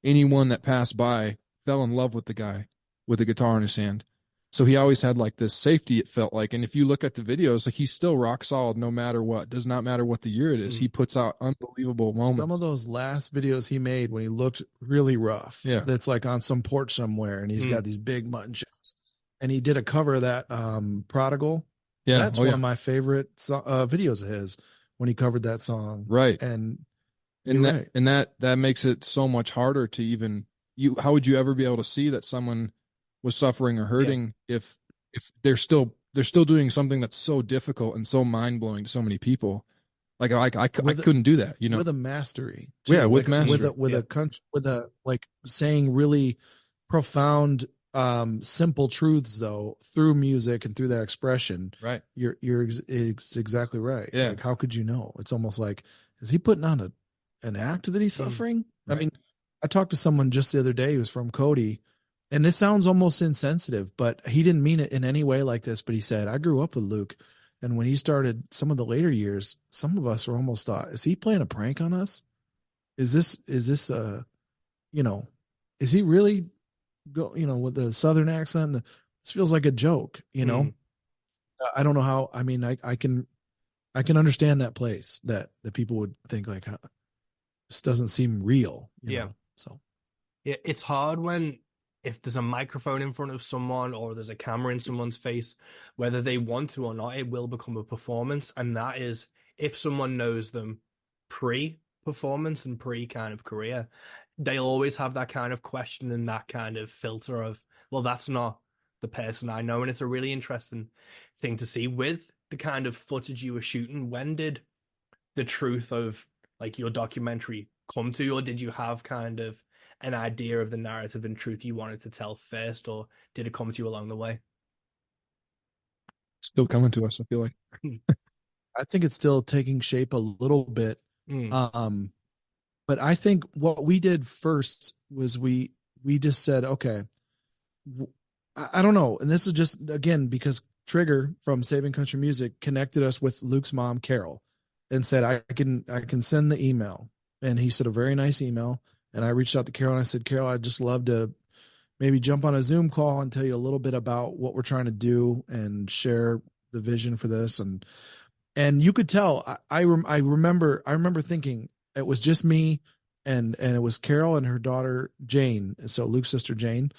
anyone that passed by fell in love with the guy with the guitar in his hand. So he always had like this safety, it felt like. And if you look at the videos, like, he's still rock solid no matter what. Does not matter what the year it is. He puts out unbelievable moments. Some of those last videos he made when he looked really rough. Yeah. That's like on some porch somewhere, and he's got these big mutton chops. And he did a cover of that Prodigal. Yeah. That's one of my favorite videos of his, when he covered that song. Right. And that makes it so much harder to even, how would you ever be able to see that someone was suffering or hurting if they're still doing something that's so difficult and so mind-blowing to so many people? Like I couldn't do that, with a mastery too. Yeah, with like, mastery, with a like saying really profound simple truths though through music and through that expression. Right. It's exactly right. Yeah. Like, how could you know? It's almost like, is he putting on an act that he's suffering? Right. I mean, I talked to someone just the other day who was from Cody, and this sounds almost insensitive, but he didn't mean it in any way like this. But he said, I grew up with Luke, and when he started some of the later years, some of us were almost thought, is he playing a prank on us? Is this is he really with the Southern accent? This feels like a joke, I don't know how. I mean, I can understand that place that people would think like, this doesn't seem real. You know? So yeah, it's hard when, if there's a microphone in front of someone or there's a camera in someone's face, whether they want to or not, it will become a performance. And that is, if someone knows them pre-performance and pre-kind of career, they'll always have that kind of question and that kind of filter of, well, that's not the person I know. And it's a really interesting thing to see with the kind of footage you were shooting. When did the truth of like your documentary come to you, or did you have kind of an idea of the narrative and truth you wanted to tell first, or did it come to you along the way? Still coming to us, I feel like. I think it's still taking shape a little bit. But I think what we did first was we just said, okay, I don't know. And this is just, again, because Trigger from Saving Country Music connected us with Luke's mom, Carol, and said, I can send the email. And he said a very nice email. And I reached out to Carol and I said, Carol, I'd just love to maybe jump on a Zoom call and tell you a little bit about what we're trying to do and share the vision for this. And you could tell, I remember thinking it was just me and it was Carol and her daughter, Jane. So Luke's sister, Jane.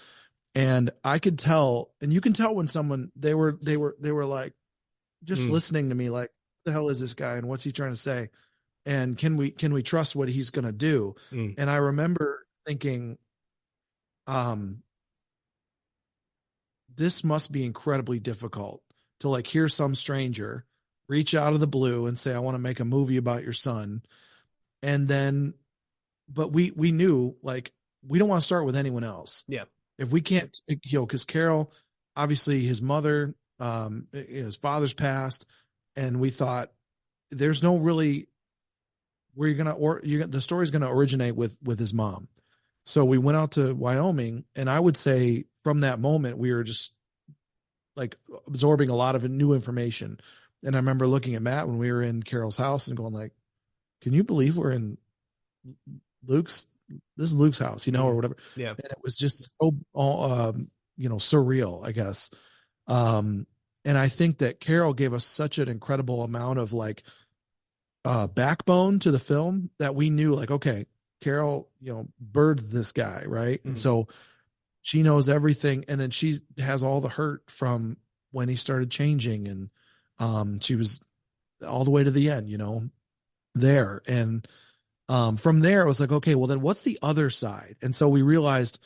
And I could tell, and you can tell when someone, they were like just listening to me, like, what the hell is this guy? And what's he trying to say? And can we trust what he's going to do? And I remember thinking, this must be incredibly difficult to like hear some stranger reach out of the blue and say, I want to make a movie about your son. And then, but we knew, like, we don't want to start with anyone else. Yeah. If we can't, because Carol, obviously his mother, his father's passed, and we thought there's no really where the story's going to originate with his mom. So we went out to Wyoming, and I would say from that moment we were just like absorbing a lot of new information. And I remember looking at Matt when we were in Carol's house and going like, "Can you believe we're in Luke's? This is Luke's house, or whatever." Yeah. And it was just so, surreal, I guess. And I think that Carol gave us such an incredible amount of like backbone to the film that we knew, like, okay, Carol, birthed this guy, right? And so she knows everything, and then she has all the hurt from when he started changing, and she was all the way to the end, there. And from there, it was like, okay, well then what's the other side? And so we realized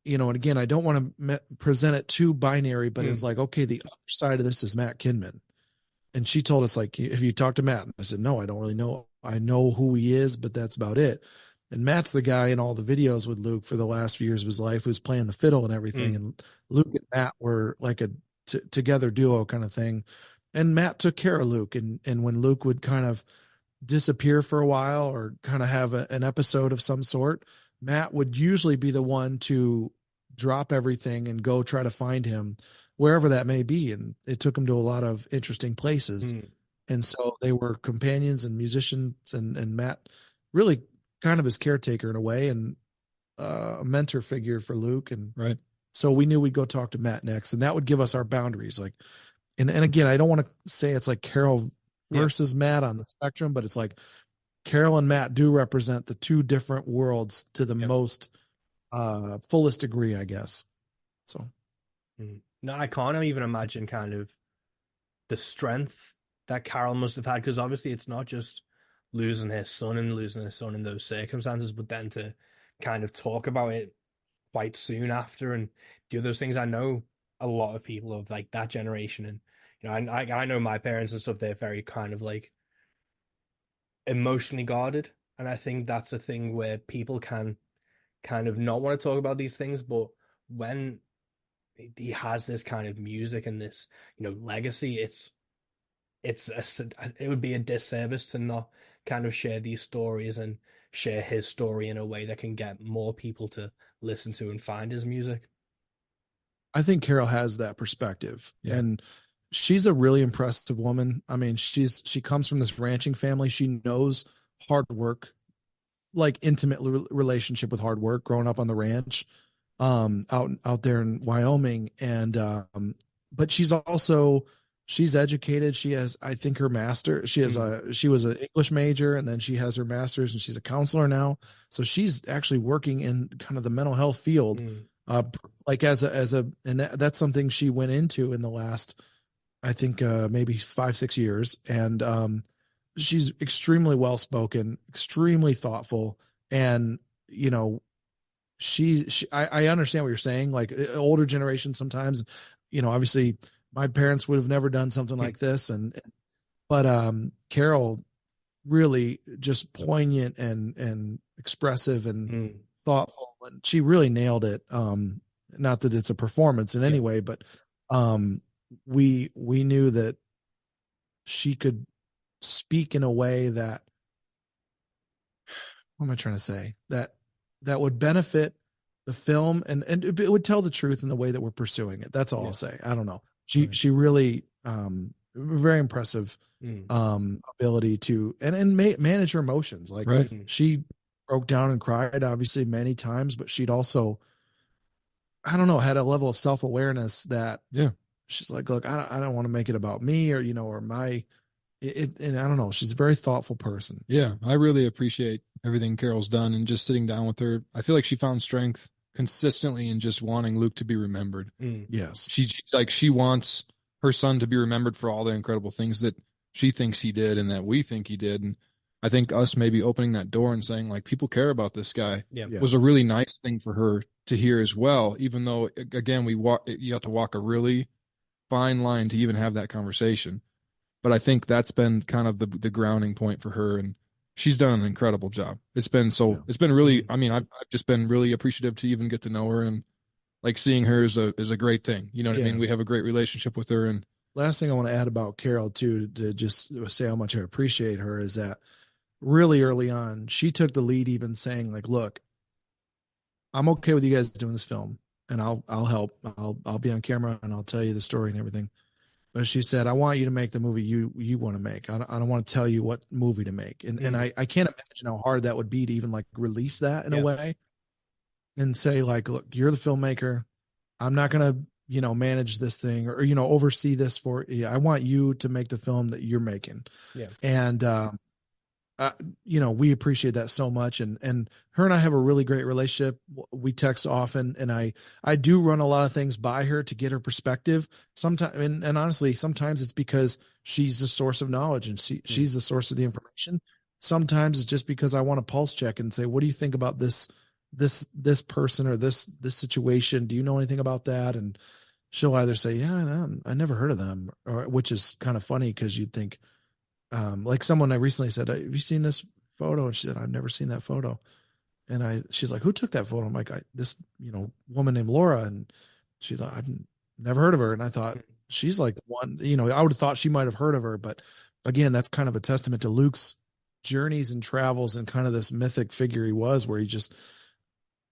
and again, I don't want to present it too binary, but it's like, okay, the other side of this is Matt Kinman. And she told us, like, have you talked to Matt? And I said, no, I don't really know. I know who he is, but that's about it. And Matt's the guy in all the videos with Luke for the last few years of his life who's playing the fiddle and everything. And Luke and Matt were like a together duo kind of thing. And Matt took care of Luke. And when Luke would kind of disappear for a while or kind of have an episode of some sort, Matt would usually be the one to drop everything and go try to find him wherever that may be. And it took him to a lot of interesting places. And so they were companions and musicians, and Matt really kind of his caretaker in a way, and a mentor figure for Luke. And right. So we knew we'd go talk to Matt next, and that would give us our boundaries. Like, and again, I don't want to say it's like Carol versus Matt on the spectrum, but it's like Carol and Matt do represent the two different worlds to the most fullest degree, I guess. So. No, I can't even imagine kind of the strength that Carol must have had, because obviously it's not just losing his son in those circumstances, but then to kind of talk about it quite soon after and do those things. I know a lot of people of like that generation, and I know my parents and stuff, they're very kind of like emotionally guarded, and I think that's a thing where people can kind of not want to talk about these things, but when he has this kind of music and this legacy, it would be a disservice to not kind of share these stories and share his story in a way that can get more people to listen to and find his music. I think Carol has that perspective, and she's a really impressive woman. I mean, she comes from this ranching family. She knows hard work, like intimate relationship with hard work, growing up on the ranch, out there in Wyoming. And, but she's educated. She has, I think, her master. She was an English major, and then she has her master's, and she's a counselor now. So she's actually working in kind of the mental health field, like and that's something she went into in the last, I think, maybe 5-6 years. And, she's extremely well-spoken, extremely thoughtful. And, I understand what you're saying. Like older generation, sometimes, obviously my parents would have never done something like this. But Carol really just poignant and expressive and thoughtful. And she really nailed it. Not that it's a performance in any way, but we knew that she could speak in a way that what am I trying to say? That would benefit the film, and it would tell the truth in the way that we're pursuing it. That's all I'll say. I don't know. She really very impressive ability to manage her emotions. Like Right. she broke down and cried obviously many times, but she'd also, I don't know, had a level of self-awareness that she's like, look, I don't want to make it about me or, or my, and I don't know. She's a very thoughtful person. Yeah. I really appreciate everything Carol's done, and just sitting down with her. I feel like she found strength consistently in just wanting Luke to be remembered. Yes. She's like, she wants her son to be remembered for all the incredible things that she thinks he did and that we think he did. And I think us maybe opening that door and saying, like, people care about this guy was a really nice thing for her to hear as well, even though, again, you have to walk a really fine line to even have that conversation. But I think that's been kind of the grounding point for her, and she's done an incredible job. It's been really, I mean, I've just been really appreciative to even get to know her, and like seeing her is a great thing. You know what I mean? We have a great relationship with her. And last thing I want to add about Carol too, to just say how much I appreciate her, is that really early on, she took the lead, even saying like, look, I'm okay with you guys doing this film, and I'll help. I'll be on camera and I'll tell you the story and everything. But she said, I want you to make the movie you want to make. I don't want to tell you what movie to make. And I can't imagine how hard that would be to even like release that in a way and say like, look, you're the filmmaker. I'm not going to, manage this thing or, oversee this for you. I want you to make the film that you're making. Yeah. And, we appreciate that so much. And her and I have a really great relationship. We text often, and I do run a lot of things by her to get her perspective. Sometimes, and honestly, sometimes it's because she's the source of knowledge and she's the source of the information. Sometimes it's just because I want to pulse check and say, what do you think about this person or this situation? Do you know anything about that? And she'll either say, yeah, I never heard of them, or, which is kind of funny because you'd think, like someone I recently said, have you seen this photo? And she said, I've never seen that photo. And she's like, who took that photo? I'm like, this, woman named Laura. And she thought, I've never heard of her. And I thought, she's like the one, I would have thought she might have heard of her. But again, that's kind of a testament to Luke's journeys and travels and kind of this mythic figure he was, where he just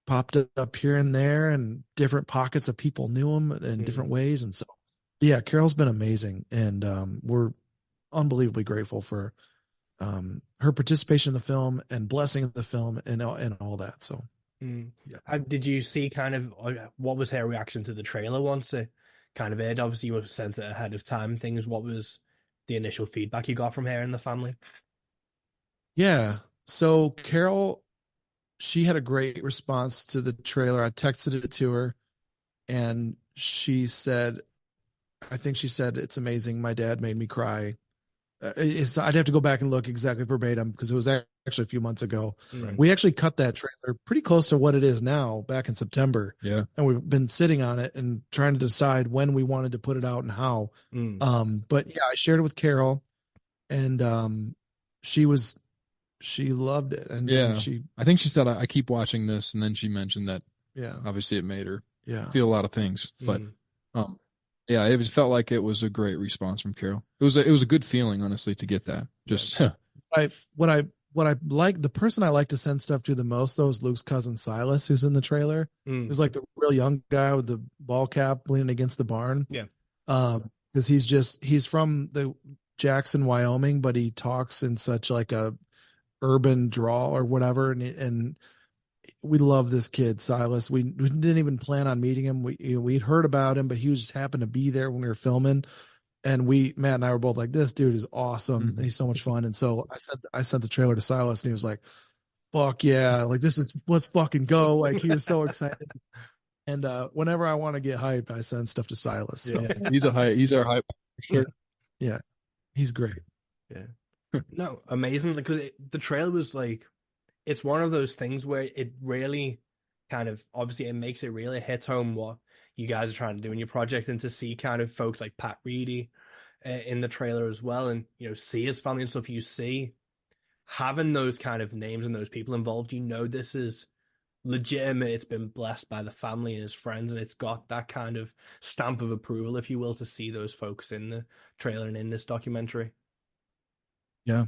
popped up here and there, and different pockets of people knew him in different ways. And so, yeah, Carol's been amazing. And we're unbelievably grateful for her participation in the film and blessing of the film and all that. So did you see kind of what was her reaction to the trailer once it kind of aired? Obviously you were sent it ahead of time. What was the initial feedback you got from her and the family? So Carol, she had a great response to the trailer. I texted it to her, and she said, it's amazing. My dad made me cry. I'd have to go back and look exactly verbatim because it was actually a few months ago. Right. We actually cut that trailer pretty close to what it is now back in September. Yeah. And we've been sitting on it and trying to decide when we wanted to put it out and how. But yeah, I shared it with Carol, and she loved it. And I think she said, I keep watching this. And then she mentioned that, obviously it made her feel a lot of things, but, yeah, it felt like it was a great response from Carol. It was a good feeling, honestly, to get that. Just what I like, the person I like to send stuff to the most though is Luke's cousin Silas, who's in the trailer. He's like the real young guy with the ball cap leaning against the barn. Yeah. Because he's from the Jackson, Wyoming, but he talks in such like a urban drawl or whatever, and we love this kid, Silas. We didn't even plan on meeting him. We'd heard about him, but he just happened to be there when we were filming. And Matt and I were both like, this dude is awesome. And he's so much fun. And so I sent the trailer to Silas, and he was like, fuck yeah. Like, let's fucking go. Like, he was so excited. And whenever I want to get hyped, I send stuff to Silas. So. Yeah, he's our hype. Yeah. He's great. Yeah. No, amazing. Because the trailer was like, it's one of those things where it really kind of, obviously it makes it really hit home what you guys are trying to do in your project, and to see kind of folks like Pat Reedy in the trailer as well, and, see his family and stuff, you see having those kind of names and those people involved, this is legitimate. It's been blessed by the family and his friends, and it's got that kind of stamp of approval, if you will, to see those folks in the trailer and in this documentary. Yeah.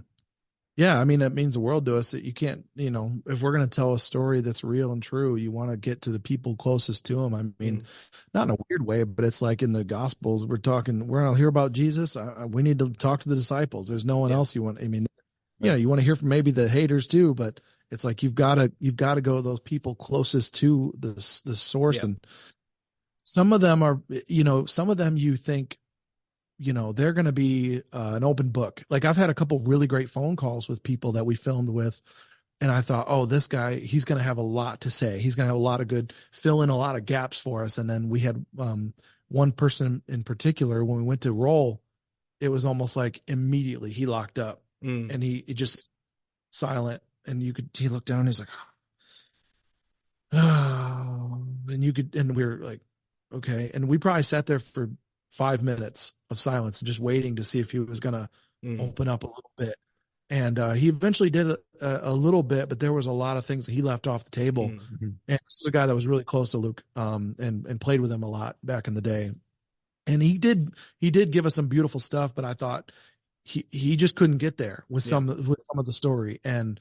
Yeah, I mean, it means the world to us that you can't, if we're going to tell a story that's real and true, you want to get to the people closest to them. I mean, not in a weird way, but it's like in the Gospels, we're going to hear about Jesus. We need to talk to the disciples. There's no one else you want. I mean, you want to hear from maybe the haters too, but it's like you've got to go to those people closest to the source. And some of them are, some of them you think, they're going to be an open book. Like I've had a couple really great phone calls with people that we filmed with. And I thought, oh, this guy, he's going to have a lot to say. He's going to have a lot of fill in a lot of gaps for us. And then we had one person in particular, when we went to roll, it was almost like immediately he locked up and he just silent. And he looked down and he's like, oh, and we were like, okay. And we probably sat there for 5 minutes of silence, just waiting to see if he was going to open up a little bit. And he eventually did a little bit, but there was a lot of things that he left off the table. Mm-hmm. And this is a guy that was really close to Luke, and played with him a lot back in the day. And he did give us some beautiful stuff, but I thought he just couldn't get there with some of the story. And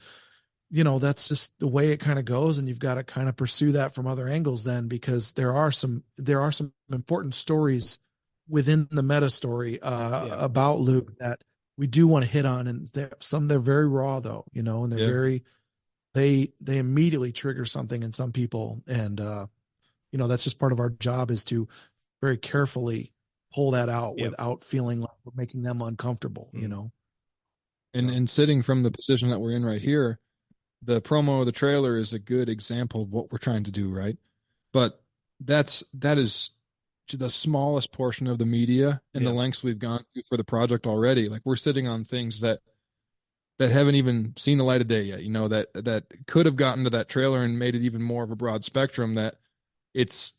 that's just the way it kind of goes, and you've got to kind of pursue that from other angles then, because there are some important stories within the meta story about Luke that we do want to hit on, and they're very raw though, and they're very, they immediately trigger something in some people. And, that's just part of our job, is to very carefully pull that out without feeling like we're making them uncomfortable, And sitting from the position that we're in right here, the promo of the trailer is a good example of what we're trying to do. Right. But that is the smallest portion of the media and the lengths we've gone through for the project already. Like we're sitting on things that haven't even seen the light of day yet, that could have gotten to that trailer and made it even more of a broad spectrum. That it's,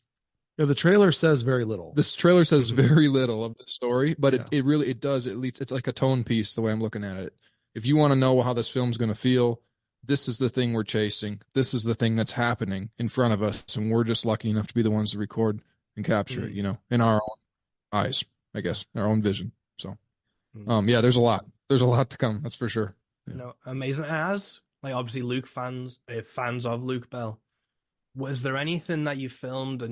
the trailer says very little. This trailer says very little of the story, but it really does. At least it's like a tone piece, the way I'm looking at it. If you want to know how this film's going to feel, this is the thing we're chasing. This is the thing that's happening in front of us. And we're just lucky enough to be the ones to record and capture it, in our own eyes, I guess, our own vision. So, there's a lot to come. That's for sure. Amazing. As obviously Luke fans of Luke Bell, was there anything that you filmed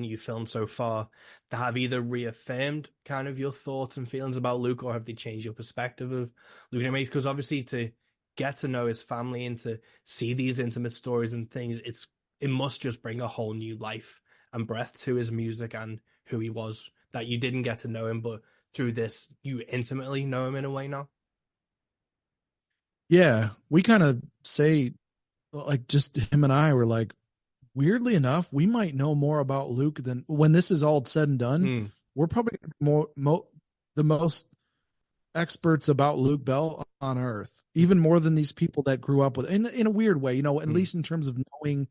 so far that have either reaffirmed kind of your thoughts and feelings about Luke, or have they changed your perspective of Luke? Because obviously to get to know his family and to see these intimate stories and things, it must just bring a whole new life and breath to his music and who he was, that you didn't get to know him, but through this you intimately know him in a way now. Yeah, we kind of say, like, just him and I were like, weirdly enough, we might know more about Luke than, when this is all said and done, we're probably the most experts about Luke Bell on earth, even more than these people that grew up with, in a weird way, at least in terms of knowing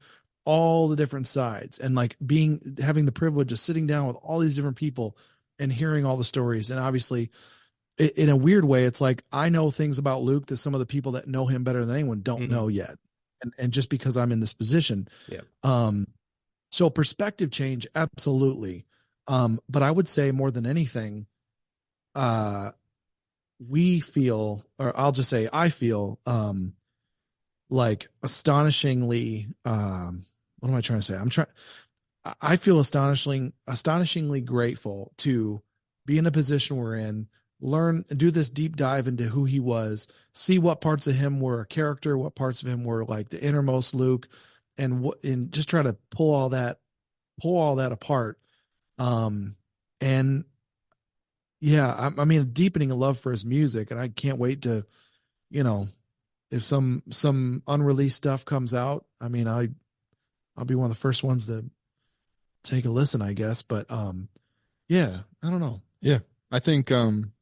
all the different sides, and like having the privilege of sitting down with all these different people and hearing all the stories. And obviously in a weird way, it's like, I know things about Luke that some of the people that know him better than anyone don't know yet. And just because I'm in this position. So perspective change, absolutely. But I would say more than anything, we feel, or I'll just say, I feel, like astonishingly, what am I trying to say? I feel astonishingly grateful to be in a position we're in, learn, do this deep dive into who he was, see what parts of him were a character, what parts of him were like the innermost Luke, and just try to pull all that apart. And yeah, I mean, deepening a love for his music, and I can't wait to, if some unreleased stuff comes out, I mean, I'll be one of the first ones to take a listen, I guess. But yeah, I don't know. Yeah, I think in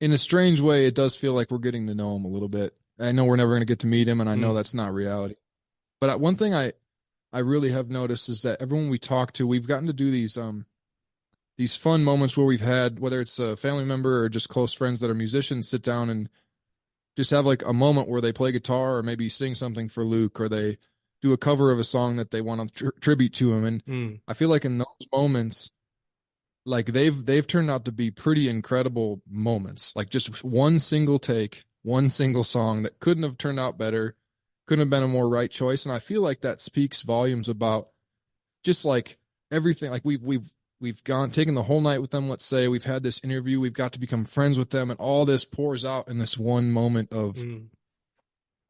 a strange way, it does feel like we're getting to know him a little bit. I know we're never going to get to meet him, and I know that's not reality. But one thing I really have noticed is that everyone we talk to, we've gotten to do these fun moments where we've had, whether it's a family member or just close friends that are musicians, sit down and just have like a moment where they play guitar or maybe sing something for Luke, or they do a cover of a song that they want to tribute to him. And I feel like in those moments, like they've turned out to be pretty incredible moments. Like just one single take, one single song that couldn't have turned out better, couldn't have been a more right choice. And I feel like that speaks volumes about just like everything. Like we've taken the whole night with them. Let's say we've had this interview, we've got to become friends with them, and all this pours out in this one moment of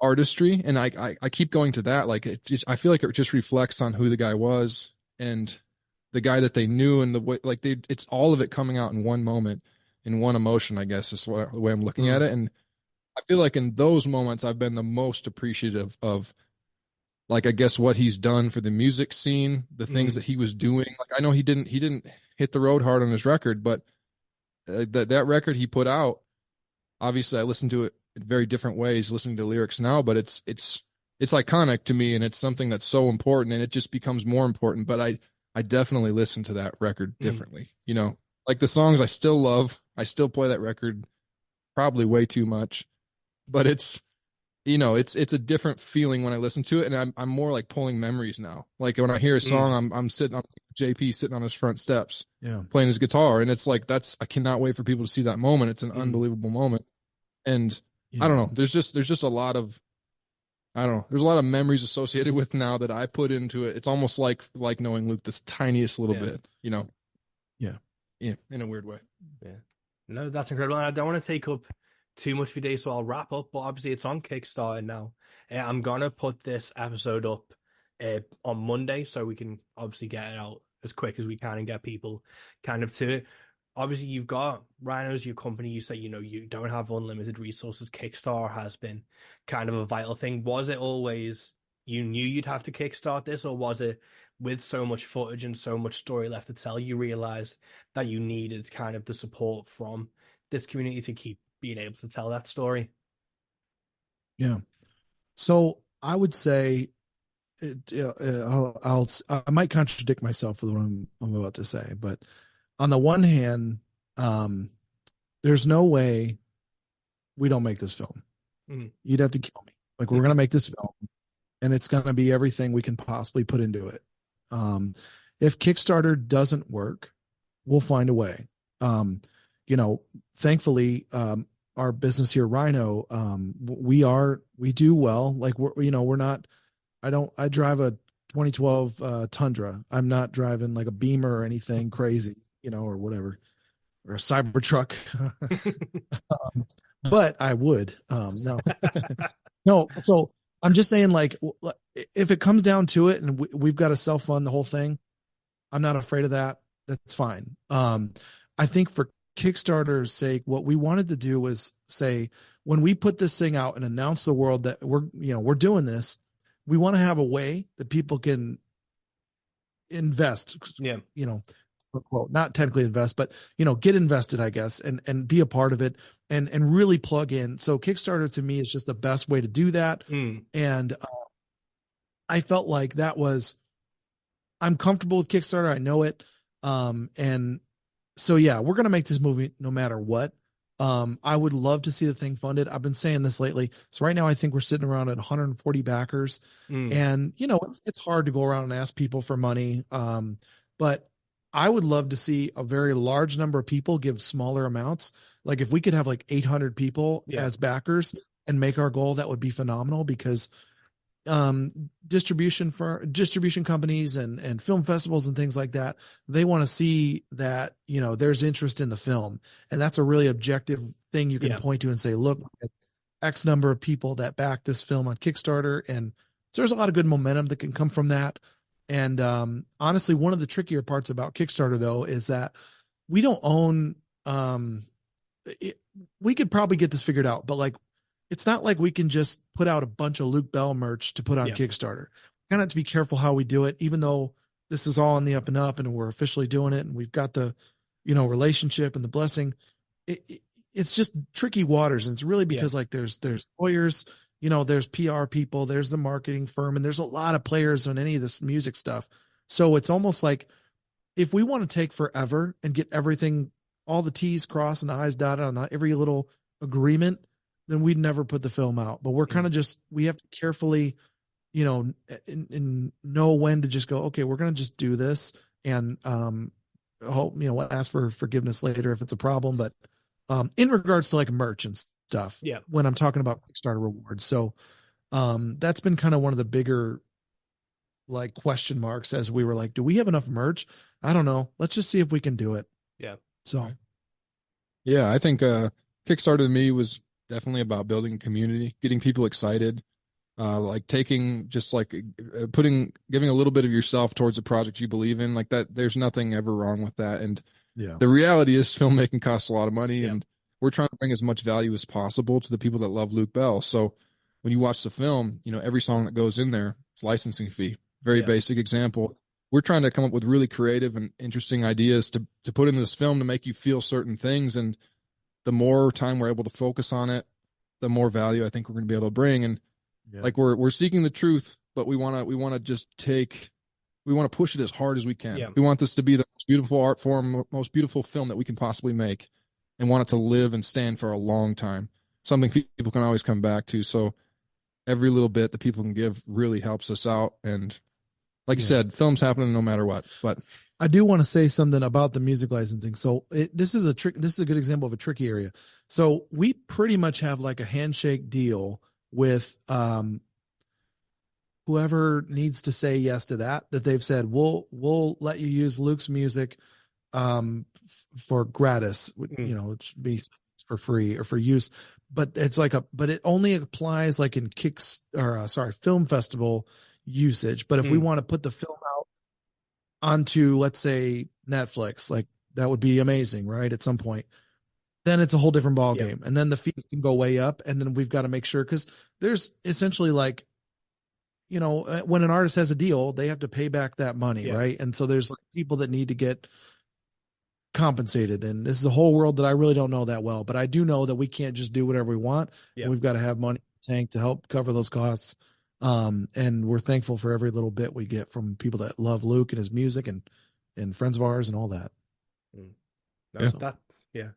artistry. And I keep going to that. Like I feel like it just reflects on who the guy was and the guy that they knew, and the way, like it's all of it coming out in one moment, in one emotion, I guess is the way I'm looking at it. And I feel like in those moments, I've been the most appreciative of, like, I guess what he's done for the music scene, the things that he was doing. Like, I know he didn't hit the road hard on his record, but that record he put out, obviously I listened to it in very different ways, listening to lyrics now, but it's iconic to me, and it's something that's so important, and it just becomes more important. But I definitely listen to that record differently, you know, like the songs I still love. I still play that record probably way too much, but it's, you know, it's a different feeling when I listen to it. And I'm more like pulling memories now. Like when I hear a song, I'm sitting on JP sitting on his front steps, playing his guitar. And it's like, I cannot wait for people to see that moment. It's an unbelievable moment. And I don't know, there's just a lot of, I don't know, there's a lot of memories associated with now that I put into it. It's almost like knowing Luke this tiniest little bit, you know? Yeah, in a weird way. Yeah. No, that's incredible. And I don't want to take up too much of your day, so I'll wrap up. But obviously, it's on Kickstarter now. I'm going to put this episode up on Monday, so we can obviously get it out as quick as we can and get people kind of to it. Obviously, you've got Rhino's your company. You say, you know, you don't have unlimited resources. Kickstarter has been kind of a vital thing. Was it always you knew you'd have to kickstart this, or was it with so much footage and so much story left to tell, you realized that you needed kind of the support from this community to keep being able to tell that story? Yeah. So I would say, I might contradict myself with what I'm about to say, but on the one hand, there's no way we don't make this film. You'd have to kill me. Like, we're going to make this film, and it's going to be everything we can possibly put into it. If Kickstarter doesn't work, we'll find a way. You know, thankfully, our business here, Rhino, we do well. Like, I drive a 2012 Tundra. I'm not driving like a Beamer or anything crazy, you know, or whatever, or a Cybertruck. But I would, no, no. So I'm just saying, like, if it comes down to it and we've got to self-fund the whole thing, I'm not afraid of that. That's fine. I think for Kickstarter's sake, what we wanted to do was say, when we put this thing out and announce the world that we're doing this, we want to have a way that people can invest, you know, quote, not technically invest, but, you know, get invested, I guess, and be a part of it and really plug in. So Kickstarter to me is just the best way to do that. And I felt like I'm comfortable with Kickstarter. I know it. And so, yeah, we're going to make this movie no matter what. I would love to see the thing funded. I've been saying this lately. So right now I think we're sitting around at 140 backers, and, you know, it's hard to go around and ask people for money. But I would love to see a very large number of people give smaller amounts. Like, if we could have like 800 people as backers and make our goal, that would be phenomenal, because distribution companies and film festivals and things like that, they want to see that, you know, there's interest in the film, and that's a really objective thing you can point to and say, look, X number of people that back this film on Kickstarter. And so there's a lot of good momentum that can come from that. And honestly, one of the trickier parts about Kickstarter, though, is that we don't own we could probably get this figured out, but like, it's not like we can just put out a bunch of Luke Bell merch to put on Kickstarter. We kind of have to be careful how we do it, even though this is all on the up and up and we're officially doing it and we've got the, you know, relationship and the blessing. It's just tricky waters. And it's really because like there's lawyers, you know, there's PR people, there's the marketing firm, and there's a lot of players on any of this music stuff. So it's almost like, if we want to take forever and get everything, all the T's crossed and the I's dotted on every little agreement, then we'd never put the film out. But we're kind of we have to carefully, you know, and know when to just go, okay, we're going to just do this. And hope, we'll ask for forgiveness later if it's a problem. But in regards to like merch and stuff, Yeah. when I'm talking about Kickstarter rewards, so that's been kind of one of the bigger like question marks as we were like, do we have enough merch? I don't know. Let's just see if we can do it. Yeah. So Yeah, I think Kickstarter to me was definitely about building a community, getting people excited, like taking just like giving a little bit of yourself towards a project you believe in, like that. There's nothing ever wrong with that. And yeah, the reality is filmmaking costs a lot of money, Yeah. and we're trying to bring as much value as possible to the people that love Luke Bell. So when you watch the film, every song that goes in there, it's licensing fee. Very Yeah. basic example. We're trying to come up with really creative and interesting ideas to put in this film to make you feel certain things. And the more time we're able to focus on it, the more value I think we're going to be able to bring. And yeah. like we're seeking the truth, but we want to push it as hard as we can. Yeah. We want this to be the most beautiful art form, most beautiful film that we can possibly make, and want it to live and stand for a long time. Something people can always come back to. So every little bit that people can give really helps us out. And like you said, film's happening no matter what. But I do want to say something about the music licensing. So this is a good example of a tricky area. So we pretty much have like a handshake deal with whoever needs to say yes to that they've said, we'll let you use Luke's music for gratis, it should be for free or for use. But it's like but it only applies like in film festival usage. But if we want to put the film out onto, let's say, Netflix, like that would be amazing, right? At some point, then it's a whole different ball game, and then the fees can go way up, and then we've got to make sure, because there's essentially like, when an artist has a deal, they have to pay back that money, right? And so there's like people that need to get compensated, and this is a whole world that I really don't know that well, but I do know that we can't just do whatever we want. We've got to have money in the tank to help cover those costs. And we're thankful for every little bit we get from people that love Luke and his music and friends of ours and all that.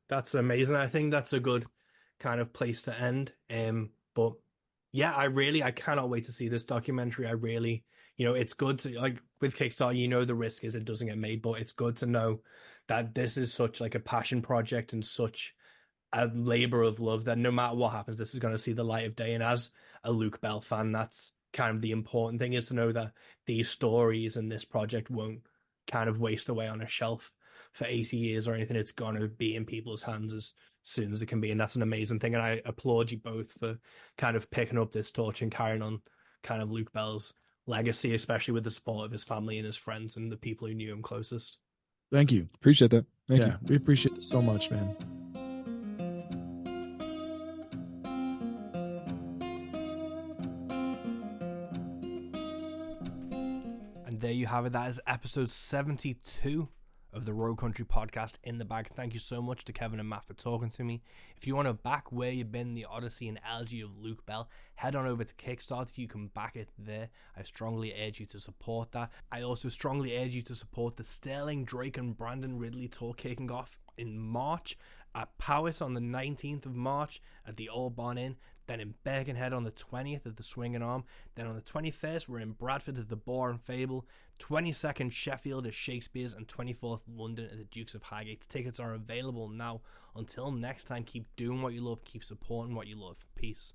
That's amazing. I think that's a good kind of place to end. But yeah, I cannot wait to see this documentary. I really, it's good to, like, with Kickstarter, the risk is it doesn't get made, but it's good to know that this is such like a passion project and such a labor of love that no matter what happens, this is going to see the light of day. And as a Luke Bell fan, that's kind of the important thing, is to know that these stories and this project won't kind of waste away on a shelf for 80 years or anything. It's going to be in people's hands as soon as it can be. And that's an amazing thing. And I applaud you both for kind of picking up this torch and carrying on kind of Luke Bell's legacy, especially with the support of his family and his friends and the people who knew him closest. Thank you. Appreciate that. Thank you. We appreciate it so much, man. And there you have it. That is episode 72 of the Road Country podcast in the bag. Thank you so much to Kevin and Matt for talking to me. If you want to back Where You've Been, the Odyssey and Elegy of Luke Bell, head on over to Kickstarter. You can back it there. I strongly urge you to support that. I also strongly urge you to support the Sterling, Drake and Brandon Ridley tour kicking off in March at Powys on the 19th of March at the Old Barn Inn. Then in Birkenhead on the 20th at the Swinging Arm. Then on the 21st, we're in Bradford at the Boar and Fable. 22nd, Sheffield at Shakespeare's. And 24th, London at the Dukes of Highgate. Tickets are available now. Until next time, keep doing what you love. Keep supporting what you love. Peace.